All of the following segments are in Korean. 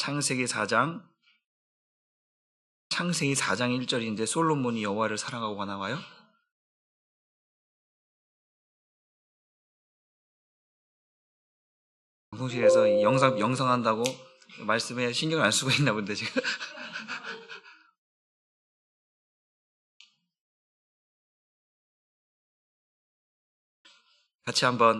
창세기 4장 1절인데 솔로몬이 여호와를 사랑하고 나와요. 방송실에서 영상한다고 말씀에 신경을 안 쓰고 있나 본데 지금.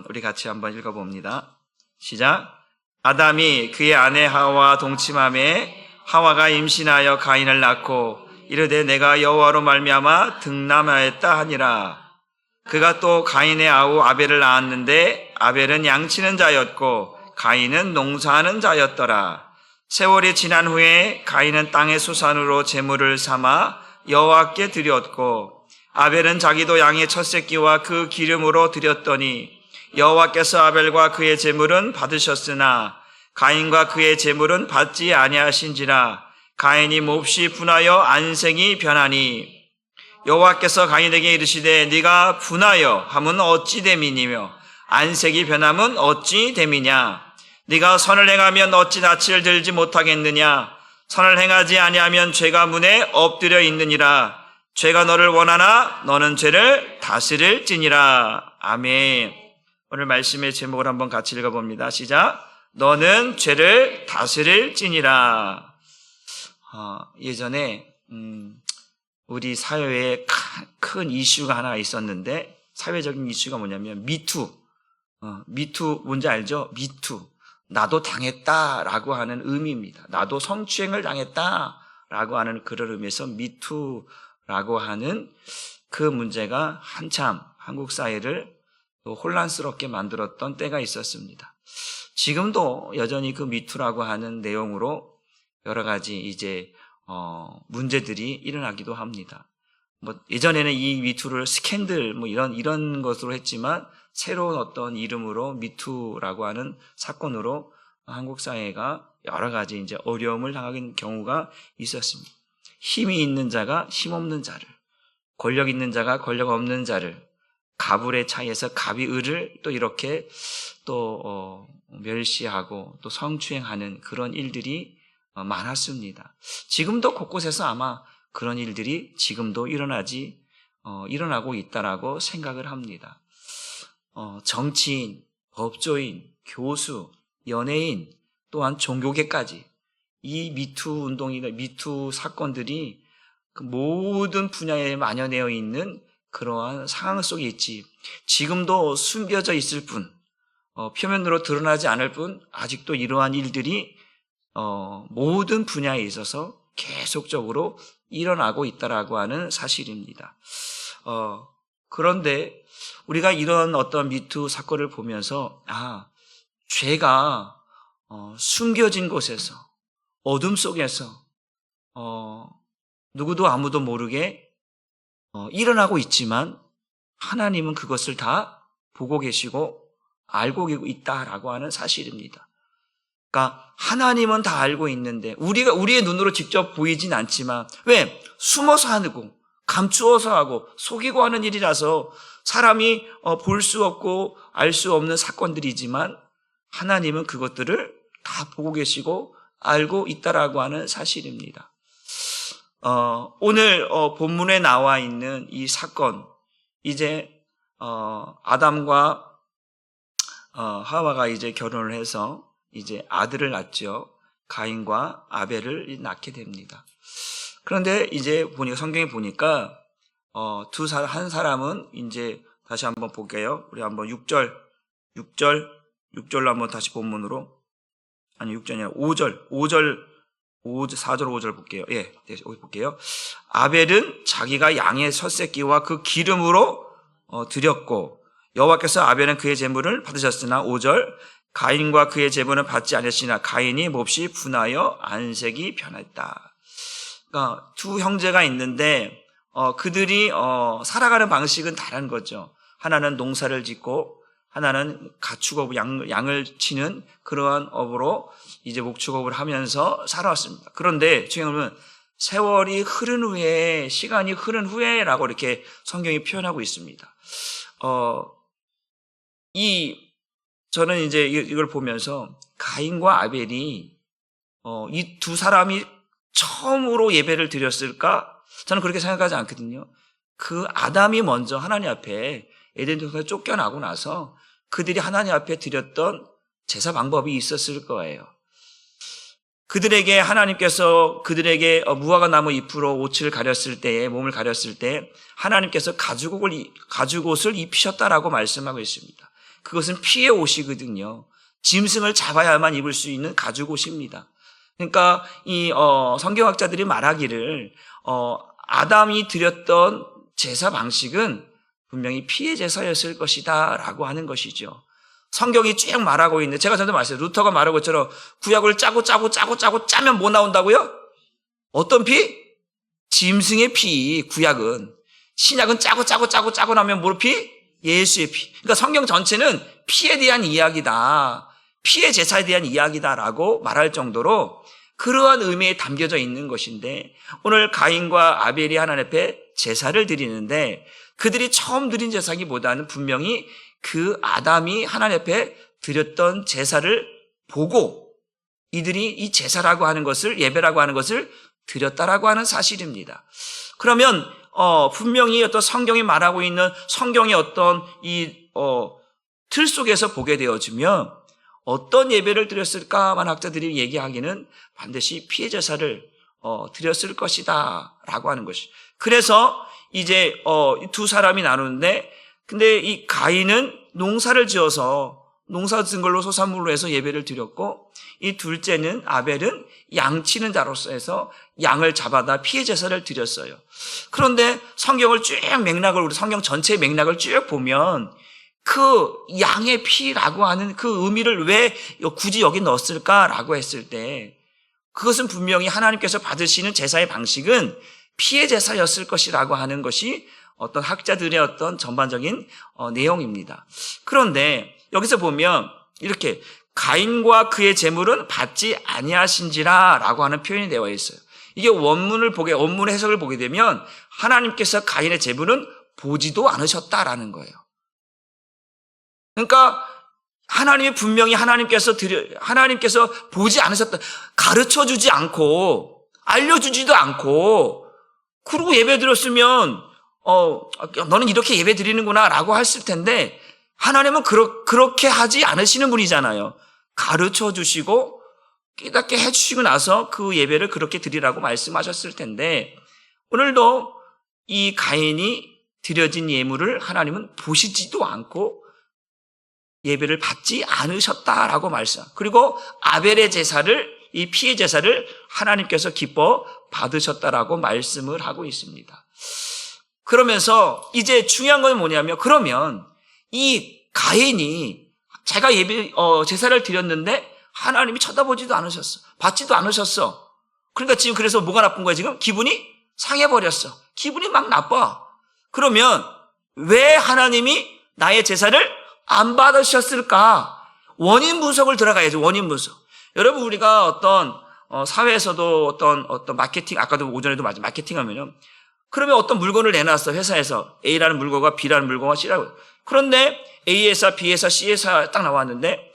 우리 같이 한번 읽어봅니다. 시작. 아담이 그의 아내 하와와 동침함에 하와가 임신하여 가인을 낳고 이르되 내가 여호와로 말미암아 등남하였다 하니라. 그가 또 가인의 아우 아벨을 낳았는데 아벨은 양치는 자였고 가인은 농사하는 자였더라. 세월이 지난 후에 가인은 땅의 소산으로 제물을 삼아 여호와께 드렸고 아벨은 자기도 양의 첫 새끼와 그 기름으로 드렸더니 여호와께서 아벨과 그의 제물은 받으셨으나 가인과 그의 제물은 받지 아니하신지라. 가인이 몹시 분하여 안색이 변하니 여호와께서 가인에게 이르시되 네가 분하여 함은 어찌 됨이니며 안색이 변함은 어찌 됨이냐. 네가 선을 행하면 어찌 낯을 들지 못하겠느냐. 선을 행하지 아니하면 죄가 문에 엎드려 있느니라. 죄가 너를 원하나 너는 죄를 다스릴지니라. 아멘. 오늘 말씀의 제목을 한번 같이 읽어봅니다. 시작. 너는 죄를 다스릴지니라. 예전에 우리 사회에 큰 이슈가 하나 있었는데, 사회적인 이슈가 뭐냐면 미투. 미투 뭔지 알죠? 미투. 나도 당했다라고 하는 의미입니다. 나도 성추행을 당했다라고 하는 그런 의미에서 미투라고 하는 그 문제가 한참 한국 사회를 또 혼란스럽게 만들었던 때가 있었습니다. 지금도 여전히 그 미투라고 하는 내용으로 여러 가지 이제 문제들이 일어나기도 합니다. 예전에는 이 미투를 스캔들 이런 것으로 했지만 새로운 어떤 이름으로 미투라고 하는 사건으로 한국 사회가 여러 가지 이제 어려움을 당하는 경우가 있었습니다. 힘이 있는 자가 힘 없는 자를, 권력 있는 자가 권력 없는 자를, 가불의 차이에서 갑이 을을 또 이렇게 또 멸시하고 또 성추행하는 그런 일들이 많았습니다. 지금도 곳곳에서 아마 그런 일들이 지금도 일어나고 있다라고 생각을 합니다. 정치인, 법조인, 교수, 연예인, 또한 종교계까지 이 미투 운동이나 미투 사건들이 그 모든 분야에 만연되어 있는 그러한 상황 속에 있지, 지금도 숨겨져 있을 뿐, 표면으로 드러나지 않을 뿐 아직도 이러한 일들이 모든 분야에 있어서 계속적으로 일어나고 있다라고 하는 사실입니다. 그런데 우리가 이런 어떤 미투 사건을 보면서 죄가 숨겨진 곳에서, 어둠 속에서 누구도 아무도 모르게 일어나고 있지만 하나님은 그것을 다 보고 계시고 알고 있다라고 하는 사실입니다. 그러니까 하나님은 다 알고 있는데 우리의 눈으로 직접 보이진 않지만, 왜? 숨어서 하고 감추어서 하고 속이고 하는 일이라서 사람이 볼 수 없고 알 수 없는 사건들이지만 하나님은 그것들을 다 보고 계시고 알고 있다라고 하는 사실입니다. 오늘 본문에 나와 있는 이 사건, 이제 아담과 하와가 이제 결혼을 해서 이제 아들을 낳죠. 가인과 아벨을 낳게 됩니다. 그런데 이제 성경에 보니까 한 사람은 이제 다시 한번 볼게요. 우리 한번 6절로 한번 다시 본문으로, 아니 6절이 아니라 4절 5절 볼게요. 예, 여기 볼게요. 아벨은 자기가 양의 첫 새끼와 그 기름으로 드렸고 여호와께서 아벨은 그의 제물을 받으셨으나 5절 가인과 그의 제물은 받지 않으시나 가인이 몹시 분하여 안색이 변했다. 그러니까 두 형제가 있는데 그들이 살아가는 방식은 다른 거죠. 하나는 농사를 짓고 하나는 가축업, 양을 치는 그러한 업으로 이제 목축업을 하면서 살아왔습니다. 그런데 지금은 세월이 흐른 후에, 시간이 흐른 후에라고 이렇게 성경이 표현하고 있습니다. 저는 이제 이걸 보면서 가인과 아벨이 이 두 사람이 처음으로 예배를 드렸을까? 저는 그렇게 생각하지 않거든요. 그 아담이 먼저 하나님 앞에 에덴 동산에 쫓겨나고 나서 그들이 하나님 앞에 드렸던 제사 방법이 있었을 거예요. 그들에게 하나님께서 그들에게 무화과 나무 잎으로 옷을 가렸을 때에 몸을 가렸을 때 하나님께서 가죽옷을 입히셨다라고 말씀하고 있습니다. 그것은 피의 옷이거든요. 짐승을 잡아야만 입을 수 있는 가죽옷입니다. 그러니까 이 성경학자들이 말하기를 아담이 드렸던 제사 방식은 분명히 피의 제사였을 것이다라고 하는 것이죠. 성경이 쭉 말하고 있는데 제가 전에 말했어요. 루터가 말하고 있처럼 구약을 짜고 짜면 뭐 나온다고요? 어떤 피? 짐승의 피. 구약은. 신약은 짜고 나면 뭐 피? 예수의 피. 그러니까 성경 전체는 피에 대한 이야기다. 피의 제사에 대한 이야기다라고 말할 정도로 그러한 의미에 담겨져 있는 것인데 오늘 가인과 아벨이 하나님 앞에 제사를 드리는데 그들이 처음 드린 제사기보다는 분명히 그 아담이 하나님 앞에 드렸던 제사를 보고 이들이 이 제사라고 하는 것을 예배라고 하는 것을 드렸다라고 하는 사실입니다. 그러면 분명히 어떤 성경이 말하고 있는 성경의 어떤 이 틀 속에서 보게 되어지면 어떤 예배를 드렸을까만 학자들이 얘기하기는 반드시 피의 제사를 드렸을 것이다라고 하는 것이. 그래서 이제 두 사람이 나누는데 근데 이 가인은 농사를 지어서 농사 지은 걸로 소산물로 해서 예배를 드렸고 이 둘째는 아벨은 양치는 자로서 해서 양을 잡아다 피의 제사를 드렸어요. 그런데 성경을 쭉 우리 성경 전체의 맥락을 쭉 보면 그 양의 피라고 하는 그 의미를 왜 굳이 여기 넣었을까라고 했을 때 그것은 분명히 하나님께서 받으시는 제사의 방식은 피의 제사였을 것이라고 하는 것이 어떤 학자들의 어떤 전반적인 내용입니다. 그런데 여기서 보면 이렇게 가인과 그의 제물은 받지 아니하신지라라고 하는 표현이 되어 있어요. 이게 원문 해석을 보게 되면 하나님께서 가인의 제물은 보지도 않으셨다라는 거예요. 그러니까 하나님이 분명히 하나님께서 보지 않으셨다. 가르쳐 주지 않고 알려주지도 않고 그러고 예배 드렸으면 너는 이렇게 예배 드리는구나 라고 했을 텐데 하나님은 그렇게 하지 않으시는 분이잖아요. 가르쳐 주시고 깨닫게 해주시고 나서 그 예배를 그렇게 드리라고 말씀하셨을 텐데 오늘도 이 가인이 드려진 예물을 하나님은 보시지도 않고 예배를 받지 않으셨다라고 말씀. 그리고 아벨의 제사를 이 피의 제사를 하나님께서 기뻐 받으셨다라고 말씀을 하고 있습니다. 그러면서 이제 중요한 건 뭐냐면 그러면 이 가인이 제가 제사를 드렸는데 하나님이 쳐다보지도 않으셨어. 받지도 않으셨어. 그러니까 지금 그래서 뭐가 나쁜 거야 지금? 기분이 상해버렸어. 기분이 막 나빠. 그러면 왜 하나님이 나의 제사를 안 받으셨을까? 원인 분석을 들어가야죠. 원인 분석. 여러분 우리가 어떤 사회에서도 어떤 마케팅 아까도 오전에도 마케팅 하면요. 그러면 어떤 물건을 내놨어 회사에서 A라는 물건과 B라는 물건과 C라고. 그런데 A 회사, B 회사, C 회사 딱 나왔는데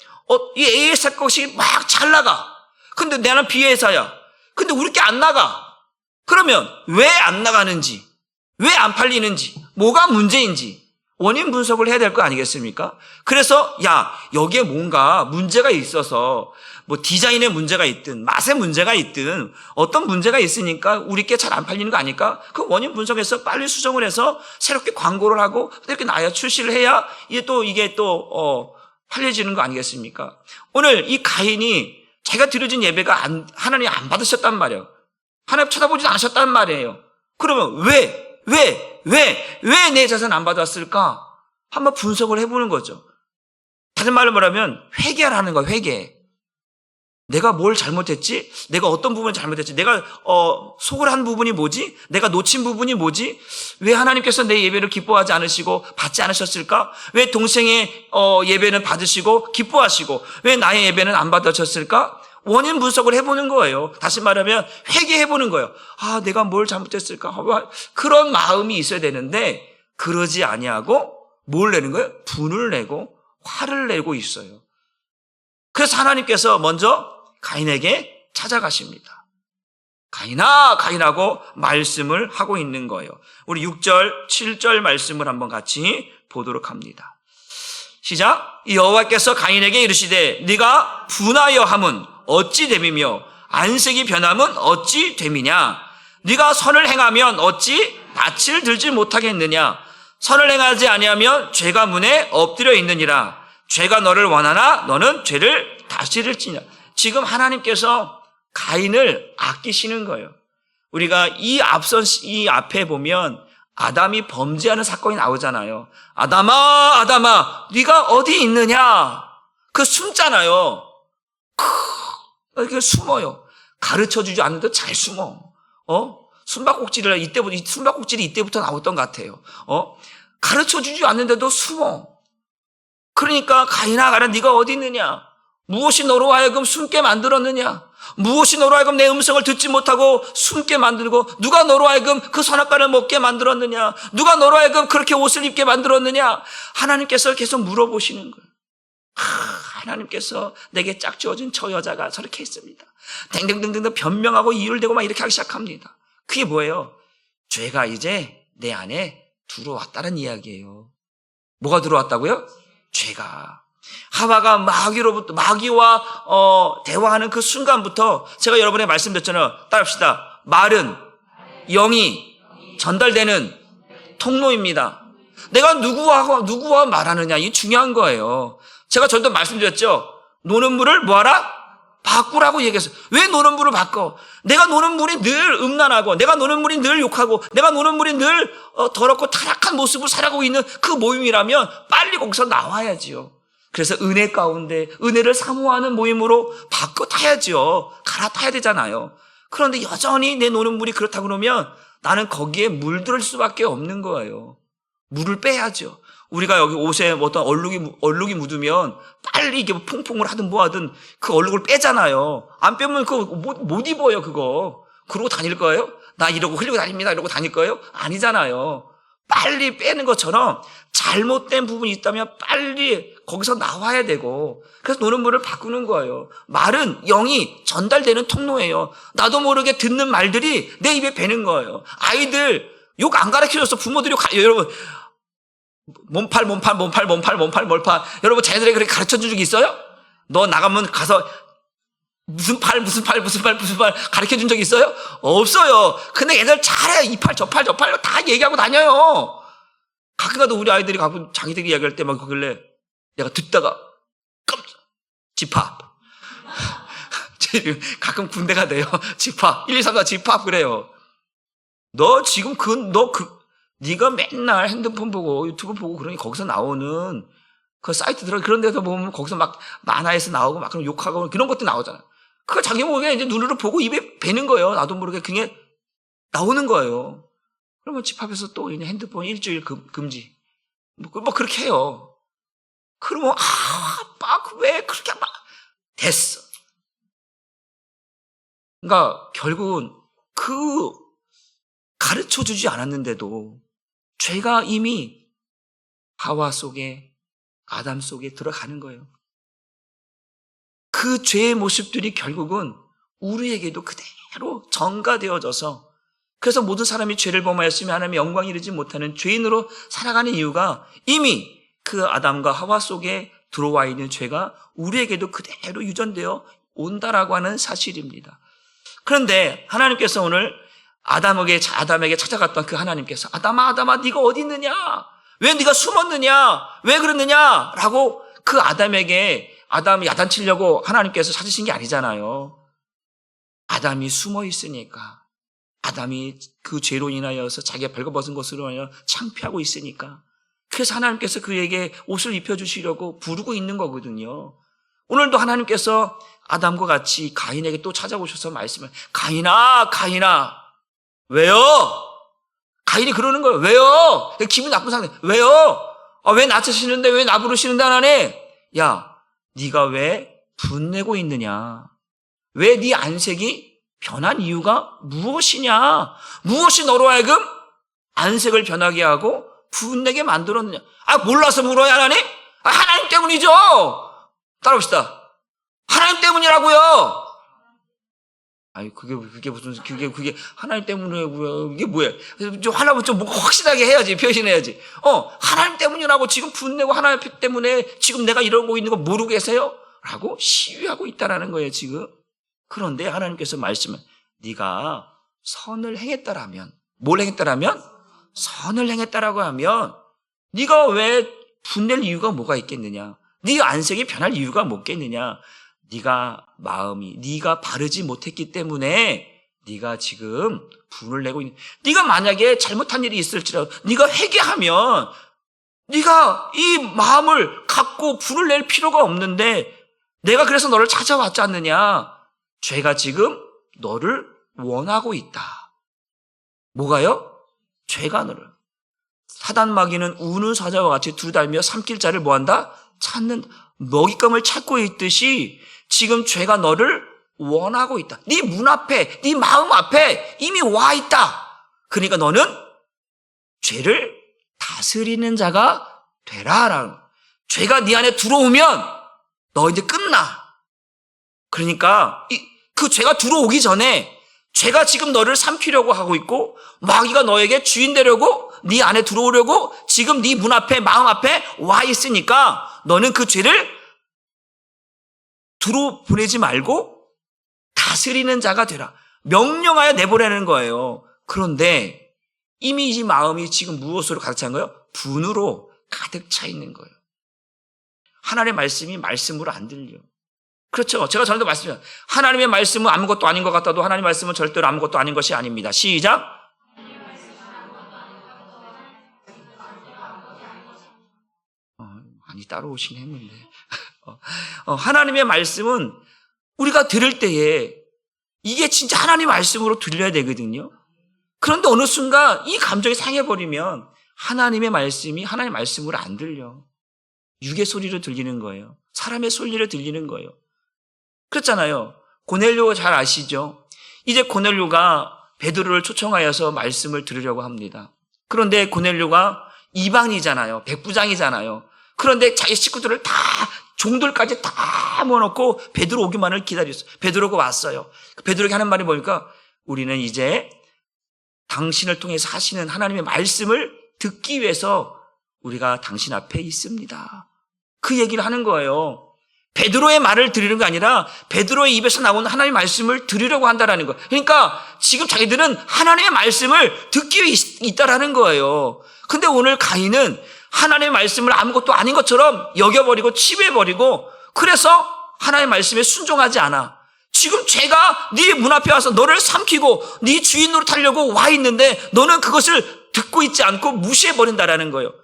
이 A 회사 것이 막 잘 나가. 근데 나는 B 회사야. 근데 우리 게 안 나가. 그러면 왜 안 나가는지, 왜 안 팔리는지, 뭐가 문제인지 원인 분석을 해야 될 거 아니겠습니까? 그래서 여기에 뭔가 문제가 있어서 뭐 디자인에 문제가 있든 맛에 문제가 있든 어떤 문제가 있으니까 우리께 잘 안 팔리는 거 아닐까? 그 원인 분석해서 빨리 수정을 해서 새롭게 광고를 하고 이렇게 출시를 해야 이게 또 팔려지는 거 아니겠습니까? 오늘 이 가인이 제가 드려진 예배가 하나님이 안 받으셨단 말이에요. 하나님 쳐다보지 않으셨단 말이에요. 그러면 왜 내 자산 안 받았을까? 한번 분석을 해보는 거죠. 다른 말로 말하면 회개하라는 거야, 회개. 내가 뭘 잘못했지? 내가 어떤 부분을 잘못했지? 내가 소홀한 부분이 뭐지? 내가 놓친 부분이 뭐지? 왜 하나님께서 내 예배를 기뻐하지 않으시고 받지 않으셨을까? 왜 동생의 예배는 받으시고 기뻐하시고 왜 나의 예배는 안 받으셨을까? 원인 분석을 해보는 거예요. 다시 말하면 회개해보는 거예요. 내가 뭘 잘못했을까? 그런 마음이 있어야 되는데 그러지 아니하고 뭘 내는 거예요? 분을 내고 화를 내고 있어요. 그래서 하나님께서 먼저 가인에게 찾아가십니다. 가인아, 가인하고 말씀을 하고 있는 거예요. 우리 6절, 7절 말씀을 한번 같이 보도록 합니다. 시작. 여호와께서 가인에게 이르시되 네가 분하여 함은 어찌 됨이며 안색이 변함은 어찌 됨이냐. 네가 선을 행하면 어찌 낯을 들지 못하겠느냐. 선을 행하지 아니하면 죄가 문에 엎드려 있느니라. 죄가 너를 원하나 너는 죄를 다스릴지냐. 지금 하나님께서 가인을 아끼시는 거예요. 우리가 이 앞에 보면 아담이 범죄하는 사건이 나오잖아요. 아담아, 아담아, 네가 어디 있느냐? 그 숨잖아요. 이렇게 숨어요. 가르쳐주지 않는데 잘 숨어. 숨바꼭질이 이때부터 나왔던 것 같아요. 가르쳐주지 않는데도 숨어. 그러니까 가인아, 가라, 네가 어디 있느냐? 무엇이 너로 하여금 숨게 만들었느냐? 무엇이 너로 하여금 내 음성을 듣지 못하고 숨게 만들고, 누가 너로 하여금 그 선악과를 먹게 만들었느냐? 누가 너로 하여금 그렇게 옷을 입게 만들었느냐? 하나님께서 계속 물어보시는 거예요. 하나님께서 내게 짝지어준 저 여자가 저렇게 했습니다. 댕댕댕댕 변명하고 이유를 대고 막 이렇게 하기 시작합니다. 그게 뭐예요? 죄가 이제 내 안에 들어왔다는 이야기예요. 뭐가 들어왔다고요? 죄가. 하와가 마귀와 대화하는 그 순간부터 제가 여러분에게 말씀드렸잖아요. 따라합시다. 말은 영이 전달되는 통로입니다. 내가 누구와 말하느냐, 이게 중요한 거예요. 제가 전도 말씀드렸죠. 노는 물을 뭐하라? 바꾸라고 얘기했어요. 왜 노는 물을 바꿔? 내가 노는 물이 늘 음란하고, 내가 노는 물이 늘 욕하고, 내가 노는 물이 늘 더럽고 타락한 모습을 살아가고 있는 그 모임이라면 빨리 거기서 나와야지요. 그래서 은혜 가운데 은혜를 사모하는 모임으로 바꿔 타야죠. 갈아타야 되잖아요. 그런데 여전히 내 노는 물이 그렇다고 그러면 나는 거기에 물들을 수밖에 없는 거예요. 물을 빼야죠. 우리가 여기 옷에 어떤 얼룩이 묻으면 빨리 이게 퐁퐁을 하든 뭐 하든 그 얼룩을 빼잖아요. 안 빼면 그거 못 입어요, 그거. 그러고 다닐 거예요? 나 이러고 흘리고 다닙니다. 이러고 다닐 거예요? 아니잖아요. 빨리 빼는 것처럼 잘못된 부분이 있다면 빨리 거기서 나와야 되고, 그래서 노는 물을 바꾸는 거예요. 말은 영이 전달되는 통로예요. 나도 모르게 듣는 말들이 내 입에 배는 거예요. 아이들 욕 안 가르쳐줬어. 부모들이 여러분 몸팔. 여러분 자녀들에게 그렇게 가르쳐준 적이 있어요? 너 나가면 가서 무슨 팔 가르쳐준 적이 있어요? 없어요. 근데 애들 잘해. 이 팔 저 팔 다 얘기하고 다녀요. 가끔 가도 우리 아이들이 가끔 자기들이 이야기할 때 막 그러길래 내가 듣다가 집합. 가끔 군대가 돼요. 집합. 1, 2, 3, 4 집합 그래요. 너 지금 네가 맨날 핸드폰 보고 유튜브 보고 그러니 거기서 나오는 그 사이트 그런 데서 보면 거기서 막 만화에서 나오고 막 그런 욕하고 그런 것도 나오잖아요. 그거 자기 모르게 이제 눈으로 보고 입에 배는 거예요. 나도 모르게 그게 나오는 거예요. 그러면 집합에서 또 핸드폰 일주일 금지. 뭐 그렇게 해요. 그러면 아빠 왜 그렇게 막 됐어. 그러니까 결국은 그 가르쳐주지 않았는데도 죄가 이미 하와 속에 아담 속에 들어가는 거예요. 그 죄의 모습들이 결국은 우리에게도 그대로 전가되어져서, 그래서 모든 사람이 죄를 범하였으며 하나님의 영광에 이르지 못하는 죄인으로 살아가는 이유가 이미 그 아담과 하와 속에 들어와 있는 죄가 우리에게도 그대로 유전되어 온다라고 하는 사실입니다. 그런데 하나님께서 오늘 아담에게 찾아갔던 그 하나님께서 아담아 네가 어디 있느냐? 왜 네가 숨었느냐? 왜 그랬느냐? 라고 그 아담이 야단치려고 하나님께서 찾으신 게 아니잖아요. 아담이 숨어 있으니까, 아담이 그 죄로 인하여서 자기가 벌거벗은 것으로 인하여 창피하고 있으니까, 그래서 하나님께서 그에게 옷을 입혀주시려고 부르고 있는 거거든요. 오늘도 하나님께서 아담과 같이 가인에게 또 찾아오셔서 말씀을, 가인아 왜요? 가인이 그러는 거예요. 왜요? 기분 나쁜 상태. 왜요? 왜 낮추시는데 왜 나 부르시는데 안 하네? 야, 네가 왜 분내고 있느냐? 왜 네 안색이 변한 이유가 무엇이냐? 무엇이 너로 하여금 안색을 변하게 하고 분내게 만들었느냐? 몰라서 물어야 하나님? 하나님 때문이죠. 따라봅시다. 하나님 때문이라고요. 아유, 그게 무슨, 그게 하나님 때문에, 이게 뭐야. 좀 하나만 좀 뭔가 확실하게 해야지, 표현해야지. 하나님 때문이라고 지금 분내고 하나님 때문에 지금 내가 이러고 있는 거 모르고 계세요? 라고 시위하고 있다라는 거예요, 지금. 그런데 하나님께서 말씀은, 네가 선을 행했다라면, 뭘 행했다라면? 선을 행했다라고 하면, 네가 왜 분낼 이유가 뭐가 있겠느냐? 네 안색이 변할 이유가 뭐겠느냐? 네가 마음이 네가 바르지 못했기 때문에 네가 지금 분을 내고 있는. 네가 만약에 잘못한 일이 있을지라도 네가 회개하면 네가 이 마음을 갖고 분을 낼 필요가 없는데 내가 그래서 너를 찾아왔지 않느냐? 죄가 지금 너를 원하고 있다. 뭐가요? 죄가 너를. 사단 마귀는 우는 사자와 같이 두 달며 삼킬 자를 뭐한다? 찾는, 먹잇감을 찾고 있듯이 지금 죄가 너를 원하고 있다. 네 문 앞에, 네 마음 앞에 이미 와 있다. 그러니까 너는 죄를 다스리는 자가 되라. 죄가 네 안에 들어오면 너 이제 끝나. 그러니까 그 죄가 들어오기 전에 죄가 지금 너를 삼키려고 하고 있고 마귀가 너에게 주인 되려고 네 안에 들어오려고 지금 네 문 앞에 마음 앞에 와 있으니까 너는 그 죄를 들어보내지 말고 다스리는 자가 되라. 명령하여 내보내는 거예요. 그런데 이미 이 마음이 지금 무엇으로 가득 찬 거예요? 분으로 가득 차 있는 거예요. 하나님의 말씀이 말씀으로 안 들려. 그렇죠. 제가 전에도 말씀드렸어요. 하나님의 말씀은 아무것도 아닌 것 같아도 하나님의 말씀은 절대로 아무것도 아닌 것이 아닙니다. 시작. 많이 따라오시긴 했는데. 하나님의 말씀은 우리가 들을 때에 이게 진짜 하나님의 말씀으로 들려야 되거든요. 그런데 어느 순간 이 감정이 상해버리면 하나님의 말씀이 하나님의 말씀으로 안 들려. 육의 소리로 들리는 거예요. 사람의 소리로 들리는 거예요. 그렇잖아요. 고넬료 잘 아시죠? 이제 고넬료가 베드로를 초청하여서 말씀을 들으려고 합니다. 그런데 고넬료가 이방이잖아요. 백부장이잖아요. 그런데 자기 식구들을 다 종들까지 다 모아놓고 베드로 오기만을 기다렸어요. 베드로가 왔어요. 베드로에게 하는 말이 뭐니까 우리는 이제 당신을 통해서 하시는 하나님의 말씀을 듣기 위해서 우리가 당신 앞에 있습니다. 그 얘기를 하는 거예요. 베드로의 말을 들으는 게 아니라 베드로의 입에서 나오는 하나님의 말씀을 들으려고 한다라는 거예요. 그러니까 지금 자기들은 하나님의 말씀을 듣기 위해 있다라는 거예요. 근데 오늘 가인은 하나님의 말씀을 아무것도 아닌 것처럼 여겨버리고 치부해버리고 그래서 하나님의 말씀에 순종하지 않아. 지금 죄가 네 문 앞에 와서 너를 삼키고 네 주인으로 타려고 와 있는데 너는 그것을 듣고 있지 않고 무시해버린다라는 거예요.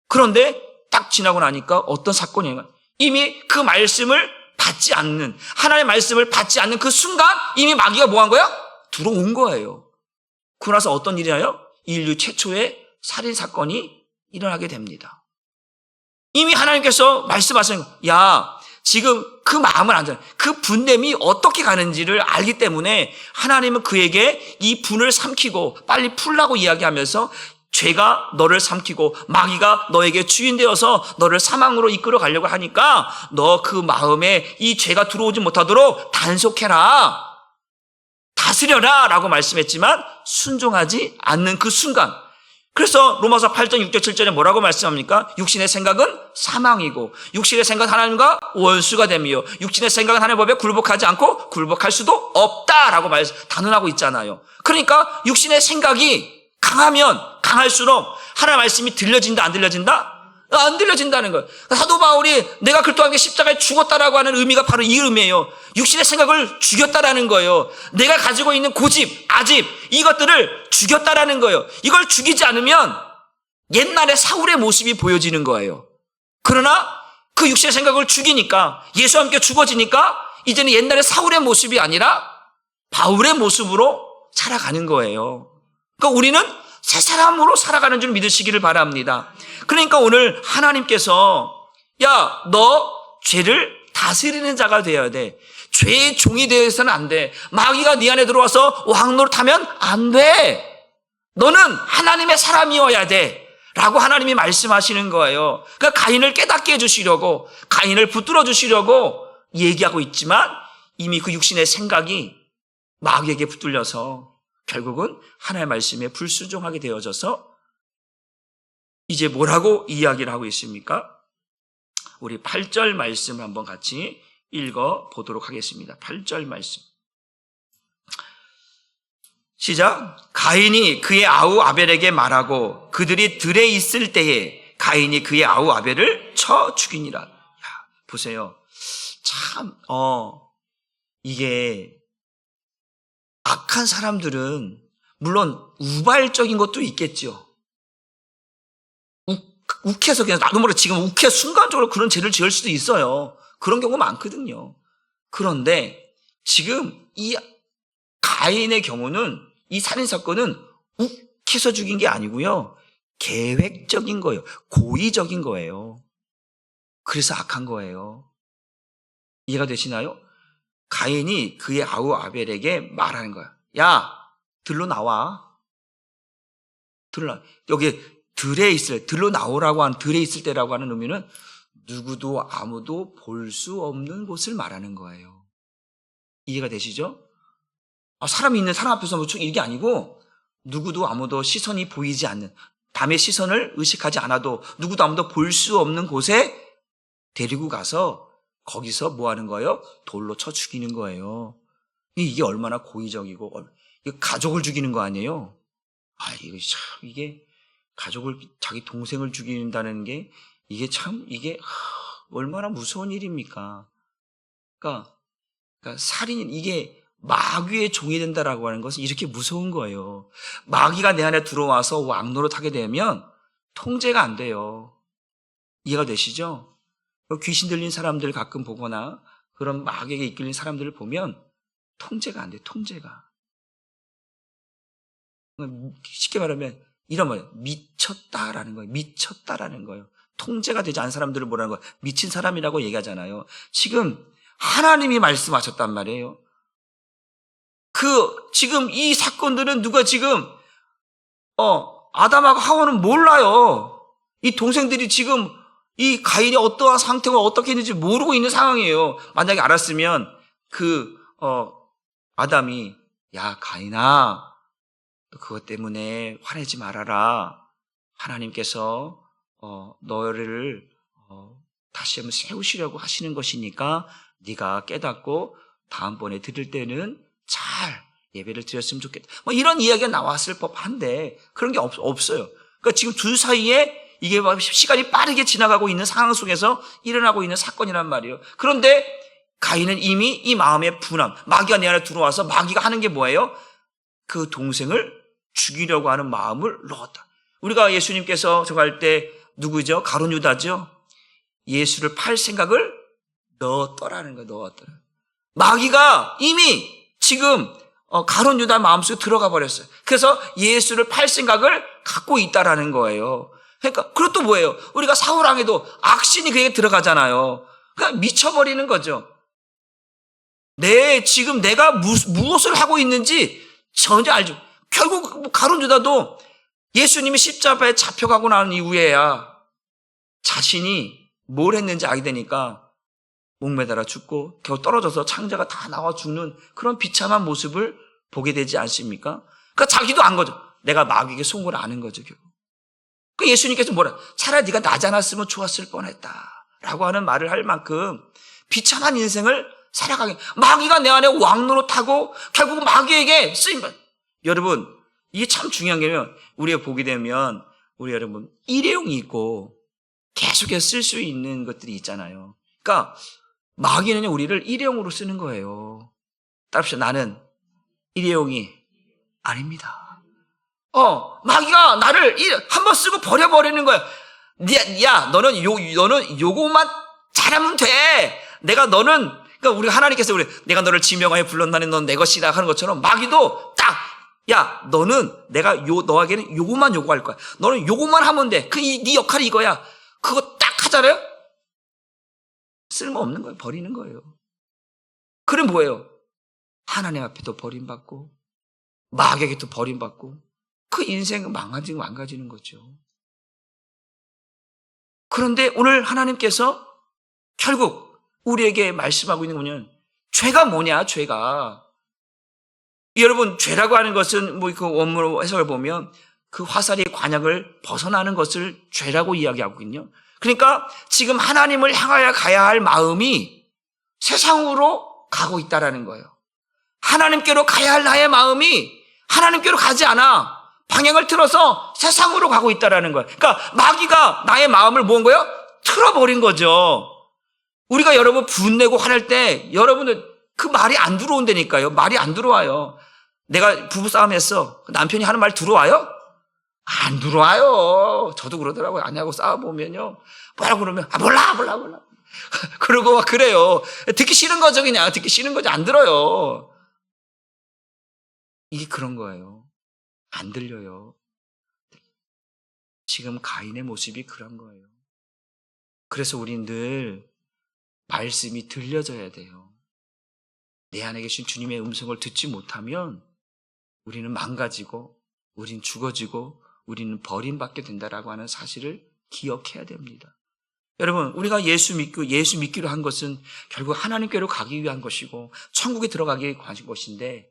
그런데 딱 지나고 나니까 어떤 사건이에요? 이미 그 말씀을 받지 않는, 하나님의 말씀을 받지 않는 그 순간 이미 마귀가 뭐 한 거야? 들어온 거예요. 그러고 나서 어떤 일이 나요? 인류 최초의 살인사건이 일어나게 됩니다. 이미 하나님께서 말씀하신 야, 지금 그 마음을 안 잖아. 그 분냄이 어떻게 가는지를 알기 때문에 하나님은 그에게 이 분을 삼키고 빨리 풀라고 이야기하면서 죄가 너를 삼키고 마귀가 너에게 주인 되어서 너를 사망으로 이끌어 가려고 하니까 너 그 마음에 이 죄가 들어오지 못하도록 단속해라. 다스려라 라고 말씀했지만 순종하지 않는 그 순간, 그래서 로마서 8장 6절 7절에 뭐라고 말씀합니까? 육신의 생각은 사망이고 육신의 생각은 하나님과 원수가 되며 육신의 생각은 하나님의 법에 굴복하지 않고 굴복할 수도 없다라고 단언하고 있잖아요. 그러니까 육신의 생각이 강하면 강할수록 하나님의 말씀이 들려진다 안 들려진다? 안 들려진다는 거예요. 사도 바울이 내가 그리스도와 함께 십자가에 죽었다라고 하는 의미가 바로 이 의미예요. 육신의 생각을 죽였다라는 거예요. 내가 가지고 있는 고집, 아집 이것들을 죽였다라는 거예요. 이걸 죽이지 않으면 옛날의 사울의 모습이 보여지는 거예요. 그러나 그 육신의 생각을 죽이니까 예수와 함께 죽어지니까 이제는 옛날의 사울의 모습이 아니라 바울의 모습으로 살아가는 거예요. 그러니까 우리는 새 사람으로 살아가는 줄 믿으시기를 바랍니다. 그러니까 오늘 하나님께서 야, 너 죄를 다스리는 자가 되어야 돼. 죄의 종이 되어서는 안 돼. 마귀가 네 안에 들어와서 왕노릇하면 안 돼. 너는 하나님의 사람이어야 돼. 라고 하나님이 말씀하시는 거예요. 그러니까 가인을 깨닫게 해주시려고, 가인을 붙들어 주시려고 얘기하고 있지만 이미 그 육신의 생각이 마귀에게 붙들려서 결국은 하나님의 말씀에 불순종하게 되어져서 이제 뭐라고 이야기를 하고 있습니까? 우리 8절 말씀을 한번 같이 읽어 보도록 하겠습니다. 8절 말씀. 시작. 가인이 그의 아우 아벨에게 말하고 그들이 들에 있을 때에 가인이 그의 아우 아벨을 쳐 죽이니라. 야, 보세요. 참, 이게 악한 사람들은 물론 우발적인 것도 있겠죠. 욱해서 그냥 나도 모르게 지금 욱해 순간적으로 그런 죄를 지을 수도 있어요. 그런 경우가 많거든요. 그런데 지금 이 가인의 경우는 이 살인사건은 욱해서 죽인 게 아니고요. 계획적인 거예요. 고의적인 거예요. 그래서 악한 거예요. 이해가 되시나요? 가인이 그의 아우 아벨에게 말하는 거야. 야, 들로 나와. 여기 들에 있을, 들로 나오라고 하는, 들에 있을 때라고 하는 의미는 누구도 아무도 볼 수 없는 곳을 말하는 거예요. 이해가 되시죠? 사람이 있는 사람 앞에서 이게 아니고 누구도 아무도 시선이 보이지 않는, 남의 시선을 의식하지 않아도 누구도 아무도 볼 수 없는 곳에 데리고 가서 거기서 뭐 하는 거예요? 돌로 쳐 죽이는 거예요. 이게 얼마나 고의적이고, 가족을 죽이는 거 아니에요? 이거 참, 이게 가족을, 자기 동생을 죽인다는 게 이게 참, 이게 얼마나 무서운 일입니까? 그러니까 살인, 이게 마귀의 종이 된다라고 하는 것은 이렇게 무서운 거예요. 마귀가 내 안에 들어와서 왕노릇하게 되면 통제가 안 돼요. 이해가 되시죠? 귀신 들린 사람들 가끔 보거나 그런 마귀에게 이끌린 사람들을 보면 통제가 안 돼, 통제가. 쉽게 말하면 이런 거예요. 미쳤다라는 거예요. 미쳤다라는 거예요. 통제가 되지 않은 사람들을 뭐라는 거예요? 미친 사람이라고 얘기하잖아요. 지금 하나님이 말씀하셨단 말이에요. 지금 이 사건들은 누가 지금, 아담하고 하와는 몰라요. 이 동생들이 지금 이 가인이 어떠한 상태가 어떻게 했는지 모르고 있는 상황이에요. 만약에 알았으면 아담이, 야, 가인아, 그것 때문에 화내지 말아라. 하나님께서 너를 다시 한번 세우시려고 하시는 것이니까 네가 깨닫고 다음번에 드릴 때는 잘 예배를 드렸으면 좋겠다. 이런 이야기가 나왔을 법한데 그런 게 없어요. 그러니까 지금 둘 사이에 이게 시간이 빠르게 지나가고 있는 상황 속에서 일어나고 있는 사건이란 말이에요. 그런데 가인은 이미 이 마음의 분함, 마귀가 내 안에 들어와서 마귀가 하는 게 뭐예요? 그 동생을 죽이려고 하는 마음을 넣었다. 우리가 예수님께서 저갈 때 누구죠? 가룟 유다죠? 예수를 팔 생각을 넣었더라는 거예요. 넣었더라. 마귀가 이미 지금 가룟 유다 마음속에 들어가 버렸어요. 그래서 예수를 팔 생각을 갖고 있다라는 거예요. 그러니까 그리고 또 뭐예요? 우리가 사울왕에도 악신이 그에게 들어가잖아요. 그러니까 미쳐버리는 거죠. 지금 내가 무엇을 하고 있는지 전혀 알죠. 결국 가룟 유다도 예수님이 십자가에 잡혀가고 난 이후에야 자신이 뭘 했는지 알게 되니까 목매달아 죽고 겨우 떨어져서 창자가 다 나와 죽는 그런 비참한 모습을 보게 되지 않습니까? 그러니까 자기도 안 거죠. 내가 마귀에게 속은 걸 아는 거죠. 결국. 그 예수님께서 뭐라? 차라리 네가 나지 않았으면 좋았을 뻔했다 라고 하는 말을 할 만큼 비참한 인생을 살아가게, 마귀가 내 안에 왕노릇하고 결국 마귀에게 쓰임받. 여러분, 이게 참 중요한 게면 우리가 보게 되면 우리 여러분 일회용이 있고 계속해서 쓸 수 있는 것들이 있잖아요. 그러니까 마귀는 우리를 일회용으로 쓰는 거예요. 따라합시다. 나는 일회용이 아닙니다. 마귀가 나를 한번 쓰고 버려버리는 거야. 야, 너는 요거만 잘하면 돼. 그러니까 우리 하나님께서 내가 너를 지명하여 불렀나니 넌 내 것이다 하는 것처럼 마귀도 딱, 야, 너에게는 요거만 요구할 거야. 너는 요거만 하면 돼. 네 역할이 이거야. 그거 딱 하잖아요? 쓸모없는 거예요. 버리는 거예요. 그럼 뭐예요? 하나님 앞에도 버림받고 마귀에게도 버림받고 그 인생은 망가지는 거죠. 그런데 오늘 하나님께서 결국 우리에게 말씀하고 있는 거는 죄가 뭐냐? 죄가 여러분, 죄라고 하는 것은 그 원문 해석을 보면 그 화살이 관역을 벗어나는 것을 죄라고 이야기하거든요. 그러니까 지금 하나님을 향하여 가야 할 마음이 세상으로 가고 있다라는 거예요. 하나님께로 가야 할 나의 마음이 하나님께로 가지 않아 방향을 틀어서 세상으로 가고 있다라는 거예요. 그러니까 마귀가 나의 마음을 뭔 거예요? 틀어버린 거죠. 우리가 여러분 분내고 화낼 때 여러분은 그 말이 안 들어온다니까요. 말이 안 들어와요. 내가 부부싸움 했어. 남편이 하는 말 들어와요? 안 들어와요. 저도 그러더라고요. 아내하고 싸워보면요. 뭐라고 그러면, 몰라. 그러고 막 그래요. 듣기 싫은 거죠, 그냥. 듣기 싫은 거죠. 안 들어요. 이게 그런 거예요. 안 들려요. 지금 가인의 모습이 그런 거예요. 그래서 우린 늘 말씀이 들려져야 돼요. 내 안에 계신 주님의 음성을 듣지 못하면 우리는 망가지고, 우린 죽어지고, 우리는 버림받게 된다라고 하는 사실을 기억해야 됩니다. 여러분, 우리가 예수 믿기로 한 것은 결국 하나님께로 가기 위한 것이고 천국에 들어가기 위한 것인데,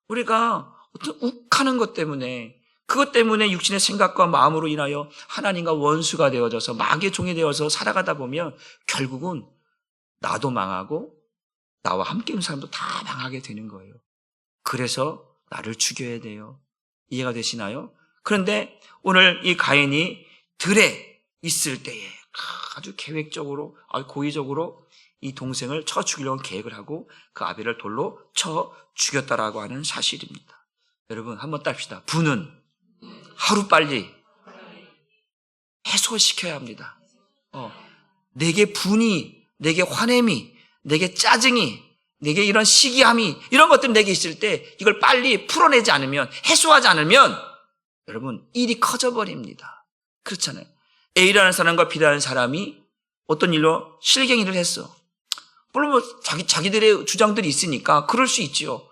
우리가 어떤 욱하는 것 때문에, 그것 때문에 육신의 생각과 마음으로 인하여 하나님과 원수가 되어져서 마귀의 종이 되어서 살아가다 보면 결국은 나도 망하고 나와 함께 있는 사람도 다 망하게 되는 거예요. 그래서 나를 죽여야 돼요. 이해가 되시나요? 그런데 오늘 이 가인이 들에 있을 때에 아주 계획적으로, 고의적으로 이 동생을 쳐 죽이려고 계획을 하고 그 아벨을 돌로 쳐 죽였다라고 하는 사실입니다. 여러분, 한번 따릅시다. 분은 하루빨리 해소시켜야 합니다. 내게 분이, 내게 화냄이, 내게 짜증이, 내게 이런 시기함이, 이런 것들이 내게 있을 때 이걸 빨리 풀어내지 않으면, 해소하지 않으면 여러분 일이 커져버립니다. 그렇잖아요. A라는 사람과 B라는 사람이 어떤 일로 실갱이를 했어. 물론 뭐 자기들의 주장들이 있으니까 그럴 수 있지요.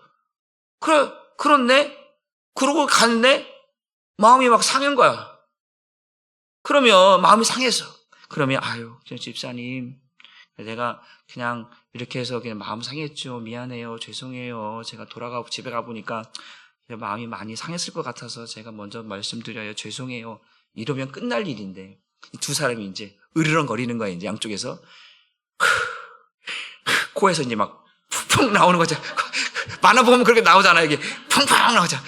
그런데 그러고 갔는데 마음이 막 상한 거야. 그러면 마음이 상해서, 그러면 집사님, 내가 그냥 이렇게 해서 그냥 마음 상했죠. 미안해요. 죄송해요. 제가 집에 가보니까 마음이 많이 상했을 것 같아서 제가 먼저 말씀드려요. 죄송해요. 이러면 끝날 일인데, 이 두 사람이 이제 으르렁거리는 거야, 이제 양쪽에서. 코에서 이제 막 푹푹 나오는 거죠. 만화 보면 그렇게 나오잖아, 이게. 펑펑 나오죠.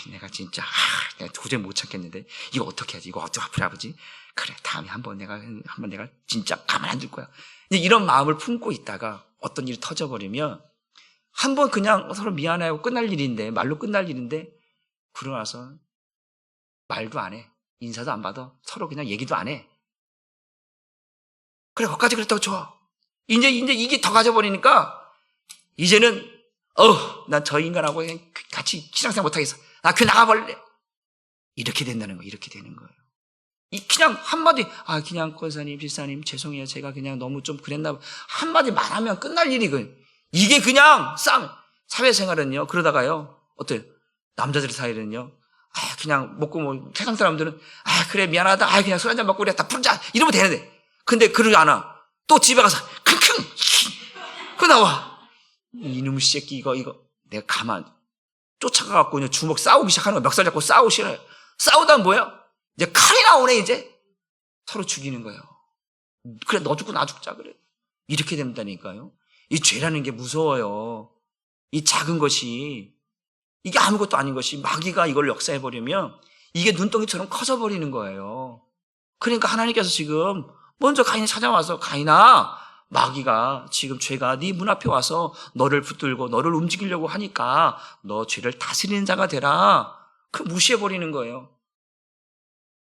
내가 진짜, 내가 도저히 못 참겠는데, 이거 어떻게 하지? 이거 어떻게 아버지? 그래, 다음에 한번 내가 진짜 가만 안 둘 거야. 이런 마음을 품고 있다가 어떤 일이 터져버리면, 한번 그냥 서로 미안해하고 끝날 일인데, 말로 끝날 일인데, 그러고 나서 말도 안 해. 인사도 안 받아. 서로 그냥 얘기도 안 해. 그래, 거기까지 그랬다고 좋아. 이제 이게 더 가져버리니까, 이제는, 난 저 인간하고 그냥 같이 신앙생활 못하겠어. 나 그냥 나가버릴래. 이렇게 된다는 거예요. 이렇게 되는 거예요. 그냥 한마디, 그냥 권사님, 집사님, 죄송해요. 제가 그냥 너무 좀 그랬나 봐. 한마디 말하면 끝날 일이거든요. 이게 그냥 사회생활은요, 그러다가요, 어때요? 남자들 사이는요, 그냥 먹고 세상 사람들은, 그래, 미안하다. 그냥 술 한잔 먹고 그래, 다 풀자. 이러면 되는데. 근데 그러지 않아. 또 집에 가서, 킁킁! 그 나와. 이놈 새끼, 이거. 내가 쫓아가갖고 그냥 주먹 싸우기 시작하는 거야. 멱살 잡고 싸우시라. 싸우다 뭐야? 이제 칼이 나오네, 이제. 서로 죽이는 거예요. 그래, 너 죽고 나 죽자, 그래. 이렇게 된다니까요. 이 죄라는 게 무서워요. 이 작은 것이, 이게 아무것도 아닌 것이 마귀가 이걸 역사해버리면 이게 눈덩이처럼 커져버리는 거예요. 그러니까 하나님께서 지금 먼저 가인이 찾아와서, 가인아, 마귀가 지금 죄가 네 문 앞에 와서 너를 붙들고 너를 움직이려고 하니까 너 죄를 다스리는 자가 되라. 그 무시해버리는 거예요.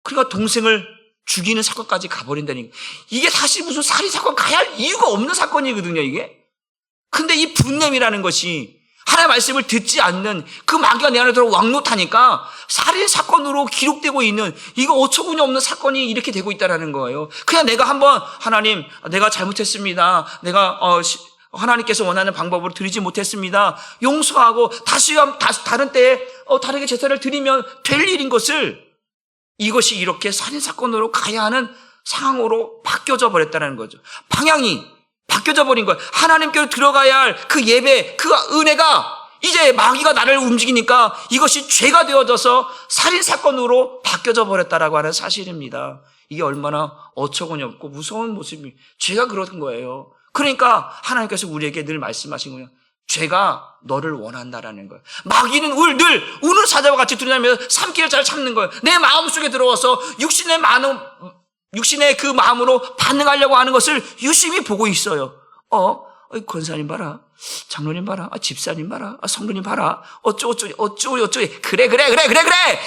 그러니까 동생을 죽이는 사건까지 가버린다니까. 이게 사실 무슨 살인사건 가야 할 이유가 없는 사건이거든요, 이게. 근데 이 분냄이라는 것이 하나님의 말씀을 듣지 않는 그 마귀가 내 안에 들어 왕노타니까 살인사건으로 기록되고 있는, 이거 어처구니 없는 사건이 이렇게 되고 있다는 거예요. 그냥 내가 한번, 하나님, 내가 잘못했습니다. 내가 하나님께서 원하는 방법으로 드리지 못했습니다. 용서하고 다시 다른 때에 다르게 제사를 드리면 될 일인 것을, 이것이 이렇게 살인사건으로 가야 하는 상황으로 바뀌어져 버렸다는 거죠. 방향이 바뀌어져 버린 거예요. 하나님께로 들어가야 할 그 예배, 그 은혜가 이제 마귀가 나를 움직이니까 이것이 죄가 되어져서 살인사건으로 바뀌어져 버렸다라고 하는 사실입니다. 이게 얼마나 어처구니 없고 무서운 모습이, 죄가 그런 거예요. 그러니까 하나님께서 우리에게 늘 말씀하신 거예요. 죄가 너를 원한다라는 거예요. 마귀는 늘 우는 사자와 같이 두려하면서 삼키를 잘 참는 거예요. 내 마음속에 들어와서 육신의 그 마음으로 반응하려고 하는 것을 유심히 보고 있어요. 권사님 봐라, 장로님 봐라, 집사님 봐라, 성도님 봐라, 어쩌고 그래.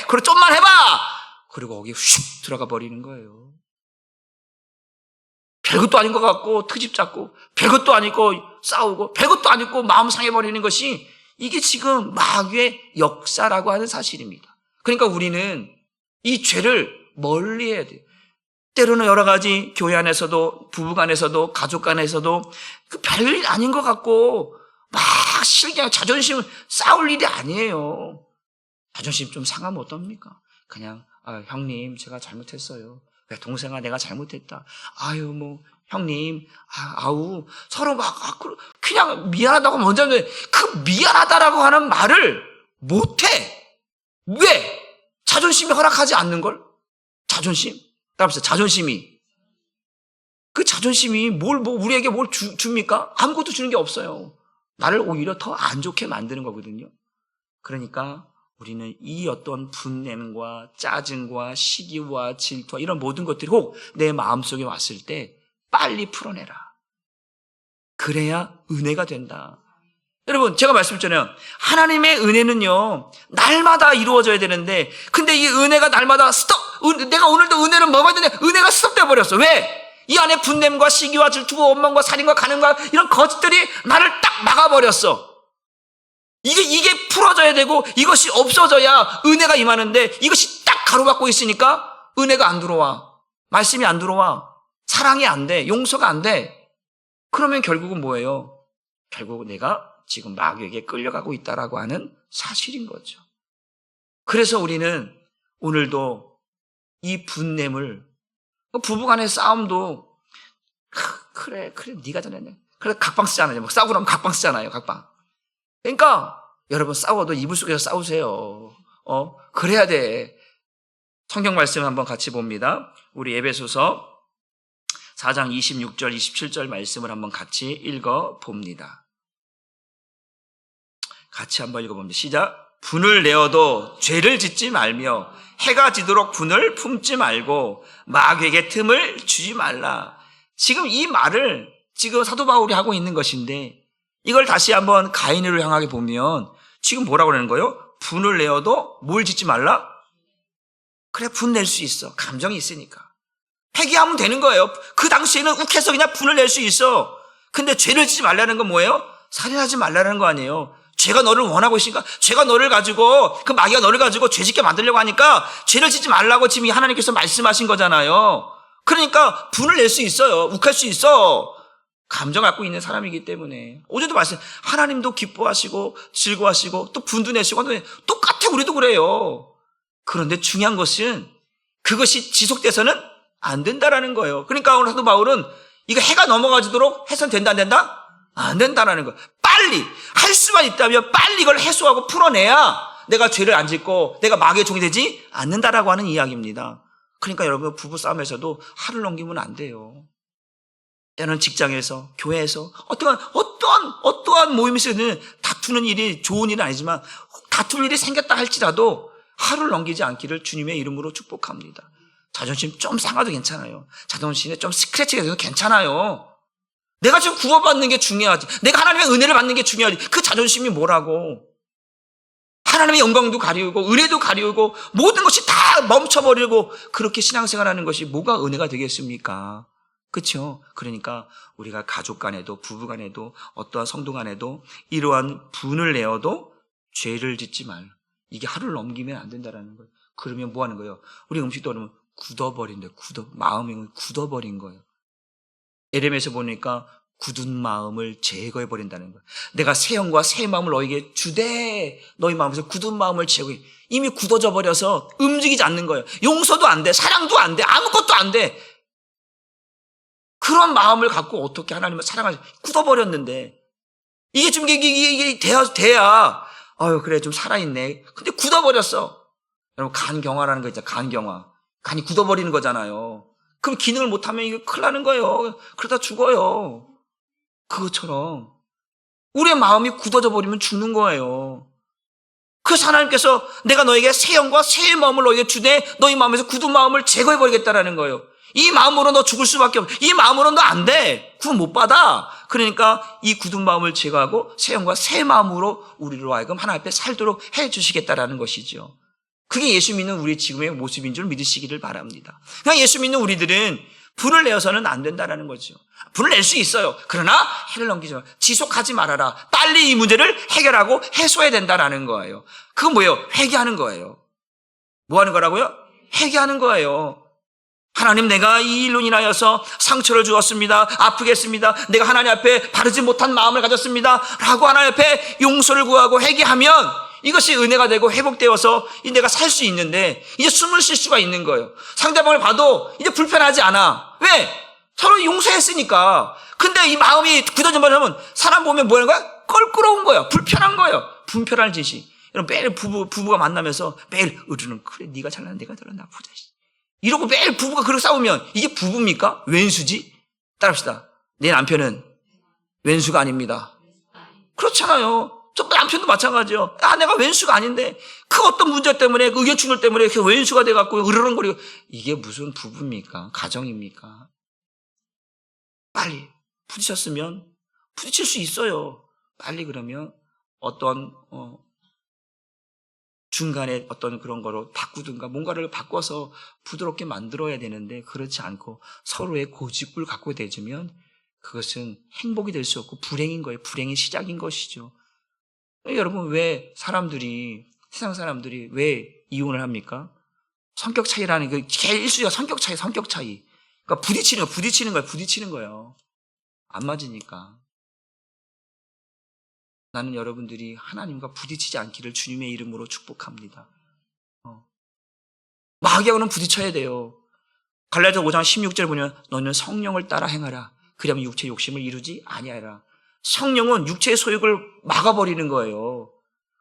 그리고 좀만 해봐. 그리고 거기 휙 들어가 버리는 거예요. 별것도 아닌 것 같고 트집 잡고, 별것도 아니고 싸우고, 별것도 아니고 마음 상해버리는 것이, 이게 지금 마귀의 역사라고 하는 사실입니다. 그러니까 우리는 이 죄를 멀리 해야 돼요. 때로는 여러 가지 교회 안에서도, 부부간에서도, 가족간에서도 그 별일 아닌 것 같고 막 실기하고 자존심을 싸울 일이 아니에요. 자존심 좀 상하면 어떻습니까? 그냥 형님 제가 잘못했어요. 동생아 내가 잘못했다. 형님 서로 막 그냥 미안하다고 먼저 하는데 그 미안하다라고 하는 말을 못해. 왜? 자존심이 허락하지 않는 걸? 자존심? 자존심이. 그 자존심이 우리에게 뭘 줍니까? 아무것도 주는 게 없어요. 나를 오히려 더 안 좋게 만드는 거거든요. 그러니까 우리는 이 어떤 분냄과 짜증과 시기와 질투와 이런 모든 것들이 혹 내 마음속에 왔을 때 빨리 풀어내라. 그래야 은혜가 된다. 여러분, 제가 말씀드렸잖아요. 하나님의 은혜는요, 날마다 이루어져야 되는데, 근데 이 은혜가 날마다 내가 오늘도 은혜를 먹어야 되는데, 은혜가 스톱돼 버렸어. 왜? 이 안에 분냄과 시기와 질투와 원망과 살인과 간음과 이런 거짓들이 나를 딱 막아버렸어. 이게 풀어져야 되고, 이것이 없어져야 은혜가 임하는데, 이것이 딱 가로막고 있으니까, 은혜가 안 들어와. 말씀이 안 들어와. 사랑이 안 돼. 용서가 안 돼. 그러면 결국은 뭐예요? 결국 내가 지금 마귀에게 끌려가고 있다라고 하는 사실인 거죠. 그래서 우리는 오늘도 이 분냄을, 부부간의 싸움도 그래 네가 전했네. 그래 각방 쓰잖아요. 막 싸우고 나면 각방 쓰잖아요. 각방. 그러니까 여러분 싸워도 이불 속에서 싸우세요. 그래야 돼. 성경 말씀 한번 같이 봅니다. 우리 에베소서 4장 26절 27절 말씀을 한번 같이 읽어 봅니다. 같이 한번 읽어봅니다. 시작. 분을 내어도 죄를 짓지 말며 해가 지도록 분을 품지 말고 마귀에게 틈을 주지 말라. 지금 이 말을 지금 사도 바울이 하고 있는 것인데, 이걸 다시 한번 가인을 향하게 보면 지금 뭐라고 그러는 거예요? 분을 내어도 뭘 짓지 말라? 그래, 분 낼 수 있어. 감정이 있으니까. 회개하면 되는 거예요. 그 당시에는 욱해서 그냥 분을 낼 수 있어. 근데 죄를 짓지 말라는 건 뭐예요? 살인하지 말라는 거 아니에요. 죄가 너를 원하고 있으니까, 죄가 너를 가지고, 그 마귀가 너를 가지고 죄짓게 만들려고 하니까 죄를 짓지 말라고 지금 하나님께서 말씀하신 거잖아요. 그러니까 분을 낼 수 있어요. 욱할 수 있어. 감정 갖고 있는 사람이기 때문에. 어제도 말씀, 하나님도 기뻐하시고 즐거워하시고 또 분도 내시고 똑같아. 우리도 그래요. 그런데 중요한 것은 그것이 지속돼서는 안 된다라는 거예요. 그러니까 오늘 사도 바울은 이거 해가 넘어가지도록 해서는 된다 안 된다? 안 된다라는 거예요. 빨리 할 수만 있다면 빨리 이걸 해소하고 풀어내야 내가 죄를 안 짓고 내가 마귀의 종이 되지 않는다라고 하는 이야기입니다. 그러니까 여러분, 부부 싸움에서도 하루를 넘기면 안 돼요. 때는 직장에서, 교회에서, 어떠한 모임에서는 다투는 일이 좋은 일은 아니지만 다툴 일이 생겼다 할지라도 하루를 넘기지 않기를 주님의 이름으로 축복합니다. 자존심 좀 상하도 괜찮아요. 자존심에 좀 스크래치가 돼도 괜찮아요. 내가 지금 구원받는 게 중요하지. 내가 하나님의 은혜를 받는 게 중요하지. 그 자존심이 뭐라고. 하나님의 영광도 가리우고 은혜도 가리우고 모든 것이 다 멈춰버리고 그렇게 신앙생활하는 것이 뭐가 은혜가 되겠습니까? 그렇죠? 그러니까 우리가 가족 간에도 부부 간에도 어떠한 성도 간에도 이러한 분을 내어도 죄를 짓지 말. 이게 하루를 넘기면 안 된다라는 거예요. 그러면 뭐 하는 거예요? 우리 음식도 그러면 굳어버린대. 마음이 굳어버린 거예요. 에레미야에서 보니까 굳은 마음을 제거해버린다는 거예요. 내가 새 영과 새 마음을 너에게 주되 너희 마음에서 굳은 마음을 제거해. 이미 굳어져 버려서 움직이지 않는 거예요. 용서도 안 돼. 사랑도 안 돼. 아무것도 안 돼. 그런 마음을 갖고 어떻게 하나님을 사랑하지? 굳어버렸는데. 이게 좀, 이게 돼야, 그래, 좀 살아있네. 근데 굳어버렸어. 여러분, 간경화라는 거 있잖아요. 간경화. 간이 굳어버리는 거잖아요. 그럼 기능을 못하면 이게 큰일 나는 거예요. 그러다 죽어요. 그것처럼. 우리의 마음이 굳어져 버리면 죽는 거예요. 그래서 하나님께서 내가 너에게 새 영과 새 마음을 너에게 주되 너희 마음에서 굳은 마음을 제거해 버리겠다라는 거예요. 이 마음으로 너 죽을 수밖에 없어. 이 마음으로 너 안 돼. 구원 못 받아. 그러니까 이 굳은 마음을 제거하고 새 영과 새 마음으로 우리로 하여금 하나님 앞에 살도록 해 주시겠다라는 것이죠. 그게 예수 믿는 우리 지금의 모습인 줄 믿으시기를 바랍니다. 그냥 예수 믿는 우리들은 불을 내어서는 안 된다라는 거죠. 불을 낼 수 있어요. 그러나 해를 넘기지 마. 지속하지 말아라. 빨리 이 문제를 해결하고 해소해야 된다라는 거예요. 그건 뭐예요? 회개하는 거예요. 뭐 하는 거라고요? 회개하는 거예요. 하나님, 내가 이 일로 인하여서 상처를 주었습니다. 아프겠습니다. 내가 하나님 앞에 바르지 못한 마음을 가졌습니다. 라고 하나님 앞에 용서를 구하고 회개하면 이것이 은혜가 되고 회복되어서 내가 살 수 있는데 이제 숨을 쉴 수가 있는 거예요. 상대방을 봐도 이제 불편하지 않아. 왜? 서로 용서했으니까. 근데 이 마음이 굳어져 버리면 사람 보면 뭐 하는 거야? 껄끄러운 거야. 불편한 거예요. 분편할 짓이. 여러분, 매일 부부가 만나면서 매일 으르는 그래 네가 잘난 내가 잘난 나쁘자. 이러고 매일 부부가 그렇게 싸우면 이게 부부입니까? 왼수지? 따라합시다. 내 남편은 왼수가 아닙니다. 그렇잖아요. 저 남편도 마찬가지요. 내가 왼수가 아닌데 그 어떤 문제 때문에 그 의견 충돌 때문에 이렇게 왼수가 돼갖고 으르렁거리고 이게 무슨 부부입니까? 가정입니까? 빨리 부딪혔으면 부딪힐 수 있어요. 빨리 그러면 어떤 중간에 어떤 그런 거로 바꾸든가 뭔가를 바꿔서 부드럽게 만들어야 되는데 그렇지 않고 서로의 고집을 갖고 대주면 그것은 행복이 될 수 없고 불행인 거예요. 불행의 시작인 것이죠. 여러분, 왜 세상 사람들이 왜 이혼을 합니까? 성격 차이라는 게 제일 1순위가 성격 차이. 그러니까 부딪히는 거예요. 안 맞으니까. 나는 여러분들이 하나님과 부딪히지 않기를 주님의 이름으로 축복합니다. 마귀하고는 부딪혀야 돼요. 갈라디아 5장 16절 보면 너는 성령을 따라 행하라. 그러면 육체의 욕심을 이루지 아니하라. 성령은 육체의 소욕을 막아버리는 거예요.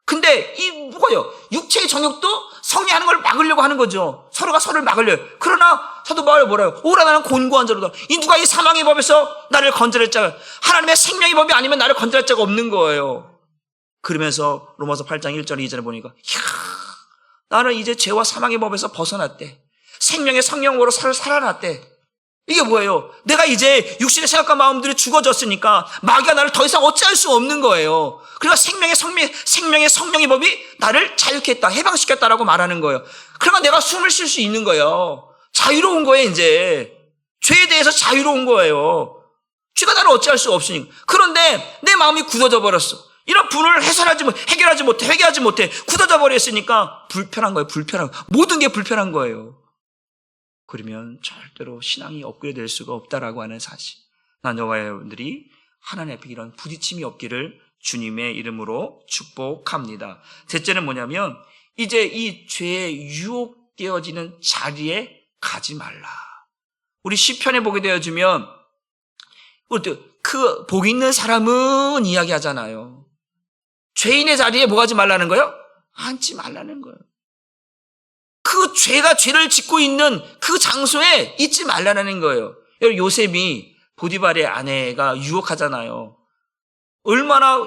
근데 이 뭐예요? 육체의 정욕도 성령이 하는 걸 막으려고 하는 거죠. 서로가 서로를 막으려요. 그러나 사도 바울이 뭐라요? 오라 나는 곤고한 자로다. 이 누가 이 사망의 법에서 나를 건져낼 자가, 하나님의 생명의 법이 아니면 나를 건져낼 자가 없는 거예요. 그러면서 로마서 8장 1절 2절에 보니까 나는 이제 죄와 사망의 법에서 벗어났대. 생명의 성령으로 살아났대. 이게 뭐예요? 내가 이제 육신의 생각과 마음들이 죽어졌으니까 마귀가 나를 더 이상 어찌할 수 없는 거예요. 그러니까 생명의 성령의 법이 나를 자유케 했다, 해방시켰다라고 말하는 거예요. 그러니까 내가 숨을 쉴 수 있는 거예요. 자유로운 거예요. 이제 죄에 대해서 자유로운 거예요. 죄가 나를 어찌할 수 없으니까. 그런데 내 마음이 굳어져 버렸어. 이런 분을 해결하지 못해, 회개하지 못해, 굳어져 버렸으니까 불편한 거예요. 모든 게 불편한 거예요. 그러면 절대로 신앙이 업그레이드 될 수가 없다라고 하는 사실. 난 저와 여러분들이 하나님 앞에 이런 부딪힘이 없기를 주님의 이름으로 축복합니다. 셋째는 뭐냐면 이제 이 죄에 유혹되어지는 자리에 가지 말라. 우리 시편에 보게 되어지면 그 복 있는 사람은 이야기하잖아요. 죄인의 자리에 뭐 하지 말라는 거예요? 앉지 말라는 거예요. 그 죄를 짓고 있는 그 장소에 있지 말라는 거예요. 여러분, 요셉이 보디발의 아내가 유혹하잖아요. 얼마나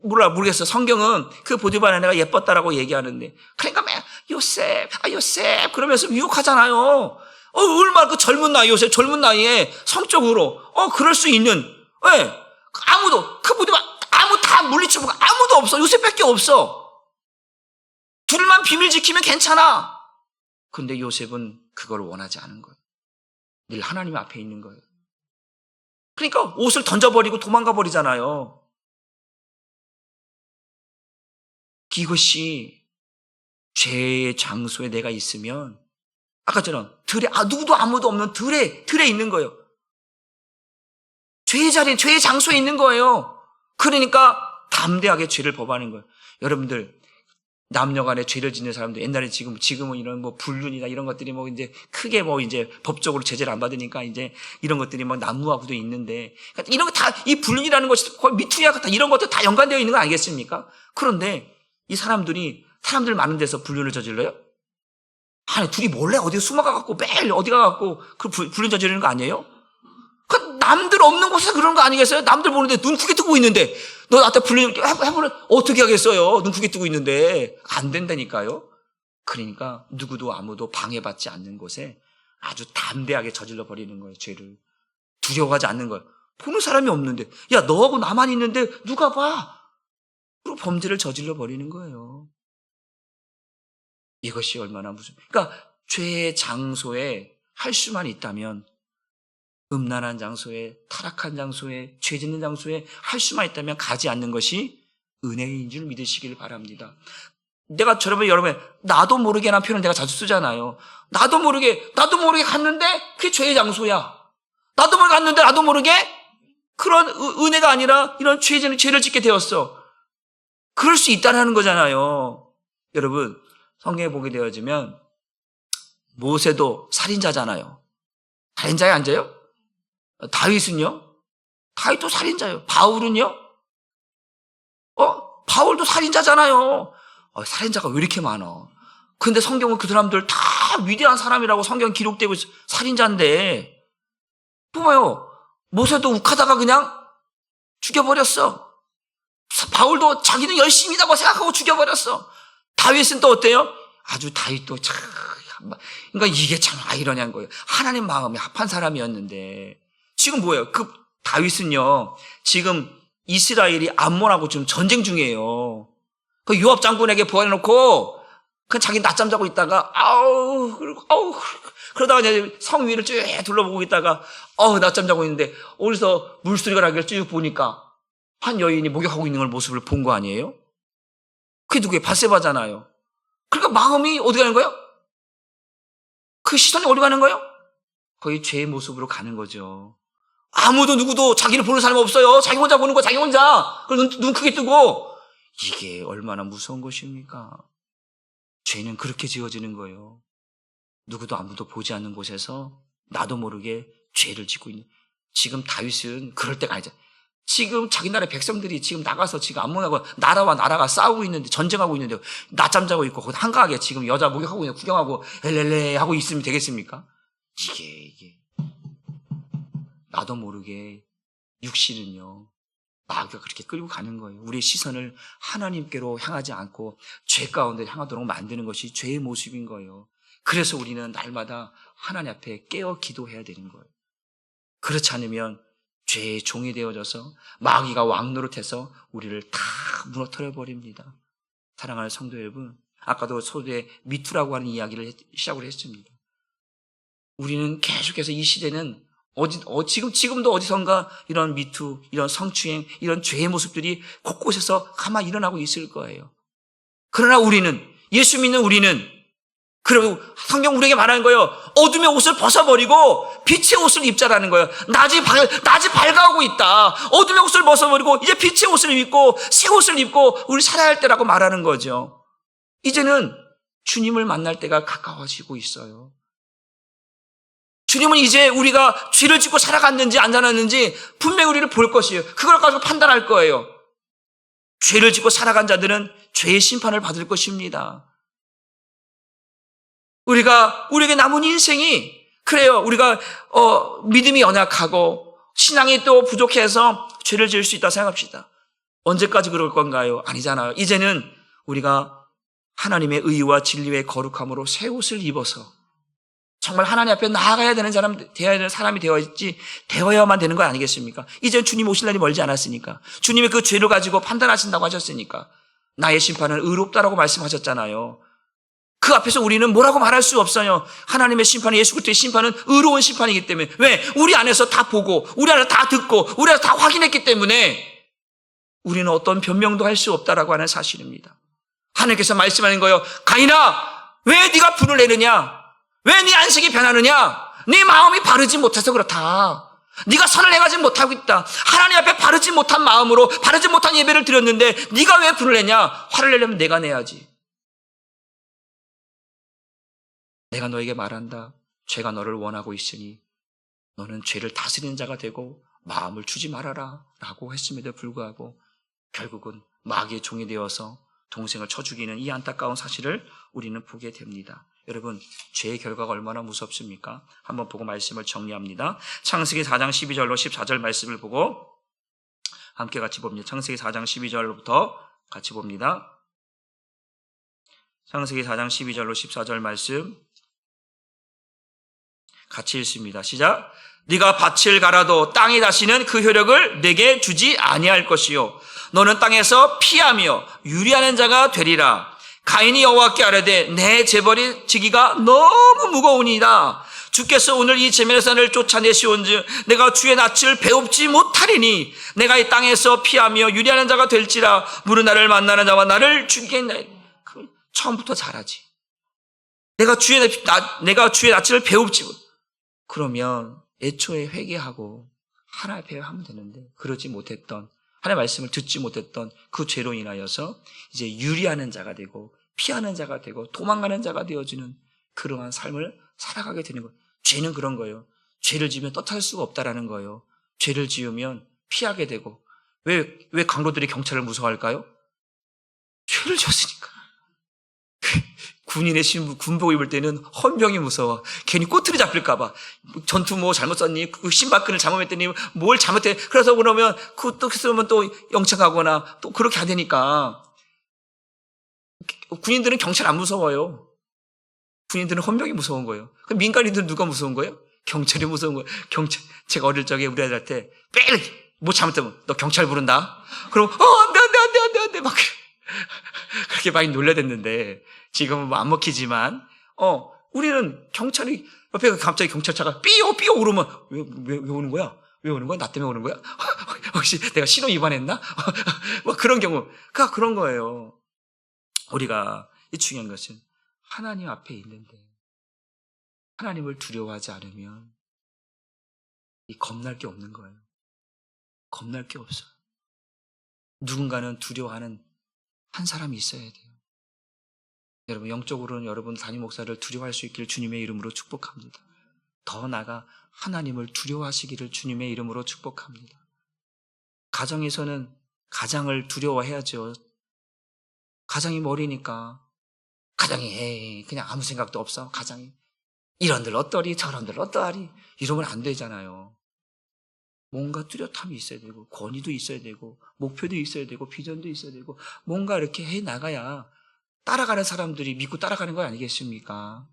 모르겠어. 성경은 그 보디발 아내가 예뻤다라고 얘기하는데, 그러니까 요셉 그러면서 유혹하잖아요. 얼마나 그 젊은 나이에 성적으로 그럴 수 있는, 아무도 그 보디발 다 물리쳐보고 아무도 없어. 요셉밖에 없어. 둘만 비밀 지키면 괜찮아. 근데 요셉은 그걸 원하지 않은 거예요. 늘 하나님 앞에 있는 거예요. 그러니까 옷을 던져버리고 도망가 버리잖아요. 이것이 죄의 장소에 내가 있으면 아까처럼 들에 누구도 아무도 없는 들에 있는 거예요. 죄의 자리에, 죄의 장소에 있는 거예요. 그러니까 담대하게 죄를 범하는 거예요. 여러분들, 남녀 간에 죄를 짓는 사람들, 옛날에 지금은 이런 뭐 불륜이나 이런 것들이 뭐 이제 크게 뭐 이제 법적으로 제재를 안 받으니까 이제 이런 것들이 막 난무하고도 있는데, 그러니까 이런 거 다, 이 불륜이라는 것이 거의 미투야 같다, 이런 것도 다 연관되어 있는 거 아니겠습니까? 그런데 이 사람들 많은 데서 불륜을 저질러요? 아니, 둘이 몰래 어디 숨어가갖고 매일 어디 가갖고 그 불륜 저지르는 거 아니에요? 그 남들 없는 곳에서 그러는 거 아니겠어요? 남들 보는데 눈 크게 뜨고 있는데 너 나한테 불륜 해보면 어떻게 하겠어요? 눈 크게 뜨고 있는데 안 된다니까요. 그러니까 누구도 아무도 방해받지 않는 곳에 아주 담대하게 저질러 버리는 거예요. 죄를 두려워하지 않는 거예요. 보는 사람이 없는데, 야 너하고 나만 있는데 누가 봐? 그리고 범죄를 저질러 버리는 거예요. 이것이 얼마나 그러니까 죄의 장소에 할 수만 있다면, 음란한 장소에, 타락한 장소에, 죄 짓는 장소에 할 수만 있다면 가지 않는 것이 은혜인 줄 믿으시길 바랍니다. 내가 여러분, 나도 모르게라는 표현을 내가 자주 쓰잖아요. 나도 모르게 갔는데 그게 죄의 장소야. 나도 모르게 갔는데 나도 모르게 그런 은혜가 아니라 이런 죄를 짓게 되었어. 그럴 수 있다는 거잖아요. 여러분, 성경에 보게 되어지면 모세도 살인자잖아요. 살인자에 앉아요? 다윗은요? 다윗도 살인자예요. 바울은요? 바울도 살인자잖아요. 살인자가 왜 이렇게 많아? 근데 성경은 그 사람들 다 위대한 사람이라고 성경 기록되고 있어. 살인자인데. 봐봐요. 모세도 욱하다가 그냥 죽여버렸어. 바울도 자기는 열심히 있다고 생각하고 죽여버렸어. 다윗은 또 어때요? 아주 다윗도 참, 그러니까 이게 참 아이러니한 거예요. 하나님 마음이 합한 사람이었는데, 지금 뭐예요? 그 다윗은요, 지금 이스라엘이 암몬하고 지금 전쟁 중이에요. 그 요압 장군에게 보내놓고, 그 자기 낮잠 자고 있다가, 그러다가 이제 성 위를 쭉 둘러보고 있다가, 낮잠 자고 있는데, 어디서 물소리가 나길 쭉 보니까, 한 여인이 목욕하고 있는 모습을 본 거 아니에요? 그게 누구예요? 밧세바잖아요. 그러니까 마음이 어디 가는 거예요? 그 시선이 어디 가는 거예요? 거의 죄의 모습으로 가는 거죠. 아무도 누구도 자기를 보는 사람이 없어요. 자기 혼자 보는 거, 자기 혼자. 그래서 눈 크게 뜨고. 이게 얼마나 무서운 것입니까? 죄는 그렇게 지어지는 거예요. 누구도 아무도 보지 않는 곳에서 나도 모르게 죄를 짓고 있는. 지금 다윗은 그럴 때가 아니죠. 지금 자기 나라의 백성들이 지금 나가서 지금 암몬하고 나라와 나라가 싸우고 있는데, 전쟁하고 있는데, 낮잠 자고 있고, 한가하게 지금 여자 목욕하고 있는 구경하고, 엘렐레 하고 있으면 되겠습니까? 이게. 나도 모르게 육신은요, 마귀가 그렇게 끌고 가는 거예요. 우리의 시선을 하나님께로 향하지 않고 죄 가운데 향하도록 만드는 것이 죄의 모습인 거예요. 그래서 우리는 날마다 하나님 앞에 깨어 기도해야 되는 거예요. 그렇지 않으면 죄의 종이 되어져서 마귀가 왕노릇해서 우리를 다 무너뜨려 버립니다. 사랑하는 성도 여러분, 아까도 소두에 미투라고 하는 이야기를 시작을 했습니다. 우리는 계속해서 이 시대는 지금도 어디선가 이런 미투, 이런 성추행, 이런 죄의 모습들이 곳곳에서 가만히 일어나고 있을 거예요. 그러나 우리는, 예수 믿는 우리는, 그리고 성경 우리에게 말하는 거예요. 어둠의 옷을 벗어버리고 빛의 옷을 입자라는 거예요. 낮이 밝아오고 있다. 어둠의 옷을 벗어버리고 이제 빛의 옷을 입고 새 옷을 입고 우리 살아야 할 때라고 말하는 거죠. 이제는 주님을 만날 때가 가까워지고 있어요. 주님은 이제 우리가 죄를 짓고 살아갔는지 안 살았는지 분명히 우리를 볼 것이에요. 그걸 가지고 판단할 거예요. 죄를 짓고 살아간 자들은 죄의 심판을 받을 것입니다. 우리에게 남은 인생이, 그래요. 우리가, 믿음이 연약하고, 신앙이 또 부족해서 죄를 지을 수 있다 생각합시다. 언제까지 그럴 건가요? 아니잖아요. 이제는 우리가 하나님의 의와 진리의 거룩함으로 새 옷을 입어서, 정말 하나님 앞에 나아가야 되는 되어야 되는 사람이 되어야만 되는 거 아니겠습니까? 이제는 주님 오실 날이 멀지 않았으니까. 주님이 그 죄를 가지고 판단하신다고 하셨으니까. 나의 심판은 의롭다라고 말씀하셨잖아요. 그 앞에서 우리는 뭐라고 말할 수 없어요. 하나님의 심판은, 예수 그리스도의 심판은 의로운 심판이기 때문에. 왜? 우리 안에서 다 보고, 우리 안에서 다 듣고, 우리 안에서 다 확인했기 때문에 우리는 어떤 변명도 할 수 없다라고 하는 사실입니다. 하나님께서 말씀하는 거예요. 가인아, 왜 네가 분을 내느냐? 왜 네 안색이 변하느냐? 네 마음이 바르지 못해서 그렇다. 네가 선을 행하지 못하고 있다. 하나님 앞에 바르지 못한 마음으로 바르지 못한 예배를 드렸는데 네가 왜 분을 내냐? 화를 내려면 내가 내야지. 내가 너에게 말한다. 죄가 너를 원하고 있으니 너는 죄를 다스리는 자가 되고 마음을 주지 말아라 라고 했음에도 불구하고 결국은 마귀의 종이 되어서 동생을 쳐 죽이는 이 안타까운 사실을 우리는 보게 됩니다. 여러분, 죄의 결과가 얼마나 무섭습니까? 한번 보고 말씀을 정리합니다. 창세기 4장 12절로 14절 말씀을 보고 함께 같이 봅니다. 창세기 4장 12절부터 같이 봅니다. 창세기 4장 12절로 14절 말씀 같이 읽습니다. 시작. 네가 밭을 갈아도 땅이 다시는 그 효력을 내게 주지 아니할 것이요 너는 땅에서 피하며 유리하는 자가 되리라. 가인이 여호와께 아뢰되 내 재벌이 지기가 너무 무거우니이다. 주께서 오늘 이 제멜산을 쫓아내시온즉 내가 주의 낯을 배웁지 못하리니 내가 이 땅에서 피하며 유리하는 자가 될지라. 무릇 나를 만나는 자와 나를 죽이겠나. 처음부터 잘하지. 내가 주의 낯을 배웁지 못. 그러면 애초에 회개하고 하나님 앞에 하면 되는데 그러지 못했던, 하나님의 말씀을 듣지 못했던 그 죄로 인하여서 이제 유리하는 자가 되고 피하는 자가 되고 도망가는 자가 되어지는 그러한 삶을 살아가게 되는 거예요. 죄는 그런 거예요. 죄를 지으면 떳할 수가 없다라는 거예요. 죄를 지으면 피하게 되고. 왜 강도들이 경찰을 무서워할까요? 죄를 지었으니까. 군인의 군복 입을 때는 헌병이 무서워. 괜히 꼬투리 잡힐까봐. 전투 뭐 잘못 썼니? 그 신발끈을 잘못했더니 뭘 잘못해. 그래서 그러면 또 쓰면 또 영창하거나 또 그렇게 안 되니까. 군인들은 경찰 안 무서워요. 군인들은 헌병이 무서운 거예요. 그럼 민간인들은 누가 무서운 거예요? 경찰이 무서운 거예요. 제가 어릴 적에 우리 아들한테 뭐 잘못하면 너 경찰 부른다? 그럼 안 돼. 막 그렇게 많이 놀려댔는데 지금은 뭐 안 먹히지만 우리는 경찰이 옆에 갑자기 경찰차가 삐요 오르면 왜 오는 거야? 왜 오는 거야? 나 때문에 오는 거야? 혹시 내가 신호 위반했나? 뭐 그런 경우가 그런 거예요. 우리가 이 중요한 것은 하나님 앞에 있는데 하나님을 두려워하지 않으면 이 겁날 게 없는 거예요. 겁날 게 없어요. 누군가는 두려워하는 한 사람이 있어야 돼요. 여러분, 영적으로는 여러분 담임 목사를 두려워할 수 있기를 주님의 이름으로 축복합니다. 더 나아가 하나님을 두려워하시기를 주님의 이름으로 축복합니다. 가정에서는 가장을 두려워해야죠. 가장이 머리니까 가장이 그냥 아무 생각도 없어. 가장이 이런들 어떠리 저런들 어떠하리 이러면 안 되잖아요. 뭔가 뚜렷함이 있어야 되고 권위도 있어야 되고 목표도 있어야 되고 비전도 있어야 되고 뭔가 이렇게 해 나가야 따라가는 사람들이 믿고 따라가는 거 아니겠습니까?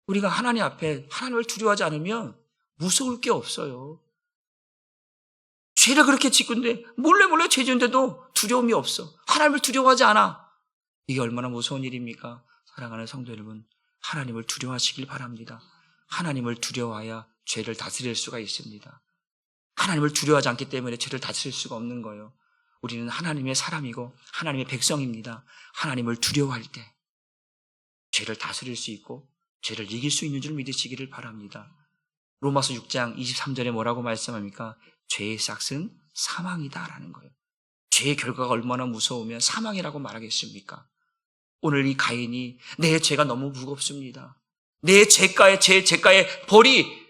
우리가 하나님 앞에 하나님을 두려워하지 않으면 무서울 게 없어요. 죄를 그렇게 짓고인데 몰래 죄 짓는데도 두려움이 없어. 하나님을 두려워하지 않아. 이게 얼마나 무서운 일입니까? 사랑하는 성도 여러분, 하나님을 두려워하시길 바랍니다. 하나님을 두려워해야 죄를 다스릴 수가 있습니다. 하나님을 두려워하지 않기 때문에 죄를 다스릴 수가 없는 거예요. 우리는 하나님의 사람이고 하나님의 백성입니다. 하나님을 두려워할 때 죄를 다스릴 수 있고 죄를 이길 수 있는 줄 믿으시기를 바랍니다. 로마서 6장 23절에 뭐라고 말씀합니까? 죄의 싹은 사망이다라는 거예요. 죄의 결과가 얼마나 무서우면 사망이라고 말하겠습니까? 오늘 이 가인이 내 죄가 너무 무겁습니다. 내 죄가의 벌이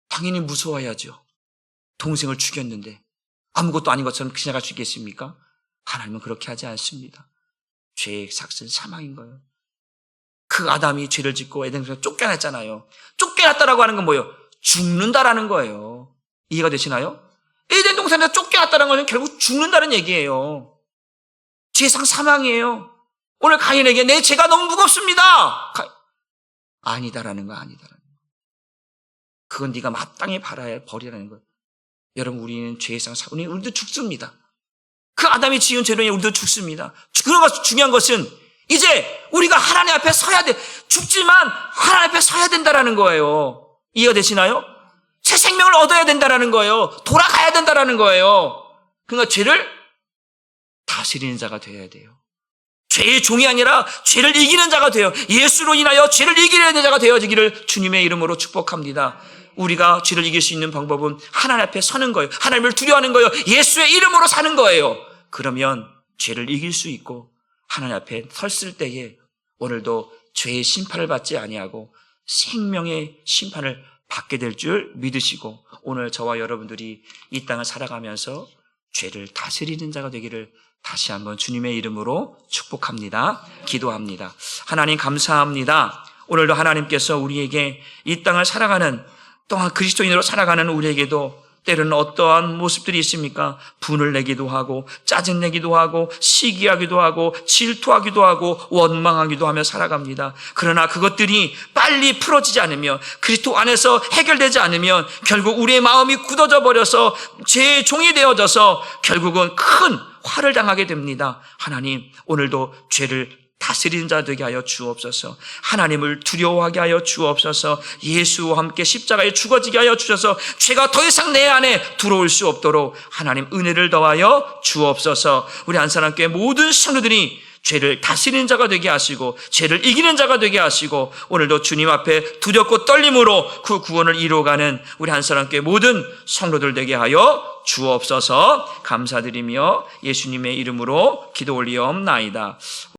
당연히 무서워야죠. 동생을 죽였는데 아무것도 아닌 것처럼 지나갈 수 있겠습니까? 하나님은 그렇게 하지 않습니다. 죄의 삭은 사망인 거예요. 그 아담이 죄를 짓고 에덴에서 쫓겨났잖아요. 쫓겨났다라고 하는 건 뭐예요? 죽는다라는 거예요. 이해가 되시나요? 에덴 동산에서 쫓겨났다는 것은 결국 죽는다는 얘기예요. 죄상 사망이에요. 오늘 가인에게 내 죄가 너무 무겁습니다. 아니다라는 거 아니다라는 거. 그건 네가 마땅히 버리라는 거예요. 여러분, 우리는 죄상 사고는 우리도 죽습니다. 그 아담이 지은 죄로 우리도 죽습니다. 그러나 중요한 것은 이제 우리가 하나님 앞에 서야 돼. 죽지만 하나님 앞에 서야 된다라는 거예요. 이해가 되시나요? 새 생명을 얻어야 된다라는 거예요. 돌아가야 된다라는 거예요. 그러니까 죄를 다스리는 자가 되어야 돼요. 죄의 종이 아니라 죄를 이기는 자가 되어 예수로 인하여 죄를 이기는 자가 되어지기를 주님의 이름으로 축복합니다. 우리가 죄를 이길 수 있는 방법은 하나님 앞에 서는 거예요. 하나님을 두려워하는 거예요. 예수의 이름으로 사는 거예요. 그러면 죄를 이길 수 있고 하나님 앞에 섰을 때에 오늘도 죄의 심판을 받지 아니하고 생명의 심판을 받게 될 줄 믿으시고 오늘 저와 여러분들이 이 땅을 살아가면서 죄를 다스리는 자가 되기를 다시 한번 주님의 이름으로 축복합니다. 기도합니다. 하나님 감사합니다. 오늘도 하나님께서 우리에게 이 땅을 살아가는 또한 그리스도인으로 살아가는 우리에게도 때로는 어떠한 모습들이 있습니까? 분을 내기도 하고 짜증내기도 하고 시기하기도 하고 질투하기도 하고 원망하기도 하며 살아갑니다. 그러나 그것들이 빨리 풀어지지 않으면 그리스도 안에서 해결되지 않으면 결국 우리의 마음이 굳어져 버려서 죄의 종이 되어져서 결국은 큰 화를 당하게 됩니다. 하나님 오늘도 죄를 다스리는 자 되게 하여 주옵소서. 하나님을 두려워하게 하여 주옵소서. 예수와 함께 십자가에 죽어지게 하여 주셔서 죄가 더 이상 내 안에 들어올 수 없도록 하나님 은혜를 더하여 주옵소서. 우리 한사람교회 모든 성도들이 죄를 다스리는 자가 되게 하시고 죄를 이기는 자가 되게 하시고 오늘도 주님 앞에 두렵고 떨림으로 그 구원을 이루어가는 우리 한사람교회 모든 성도들 되게 하여 주옵소서. 감사드리며 예수님의 이름으로 기도 올리옵나이다.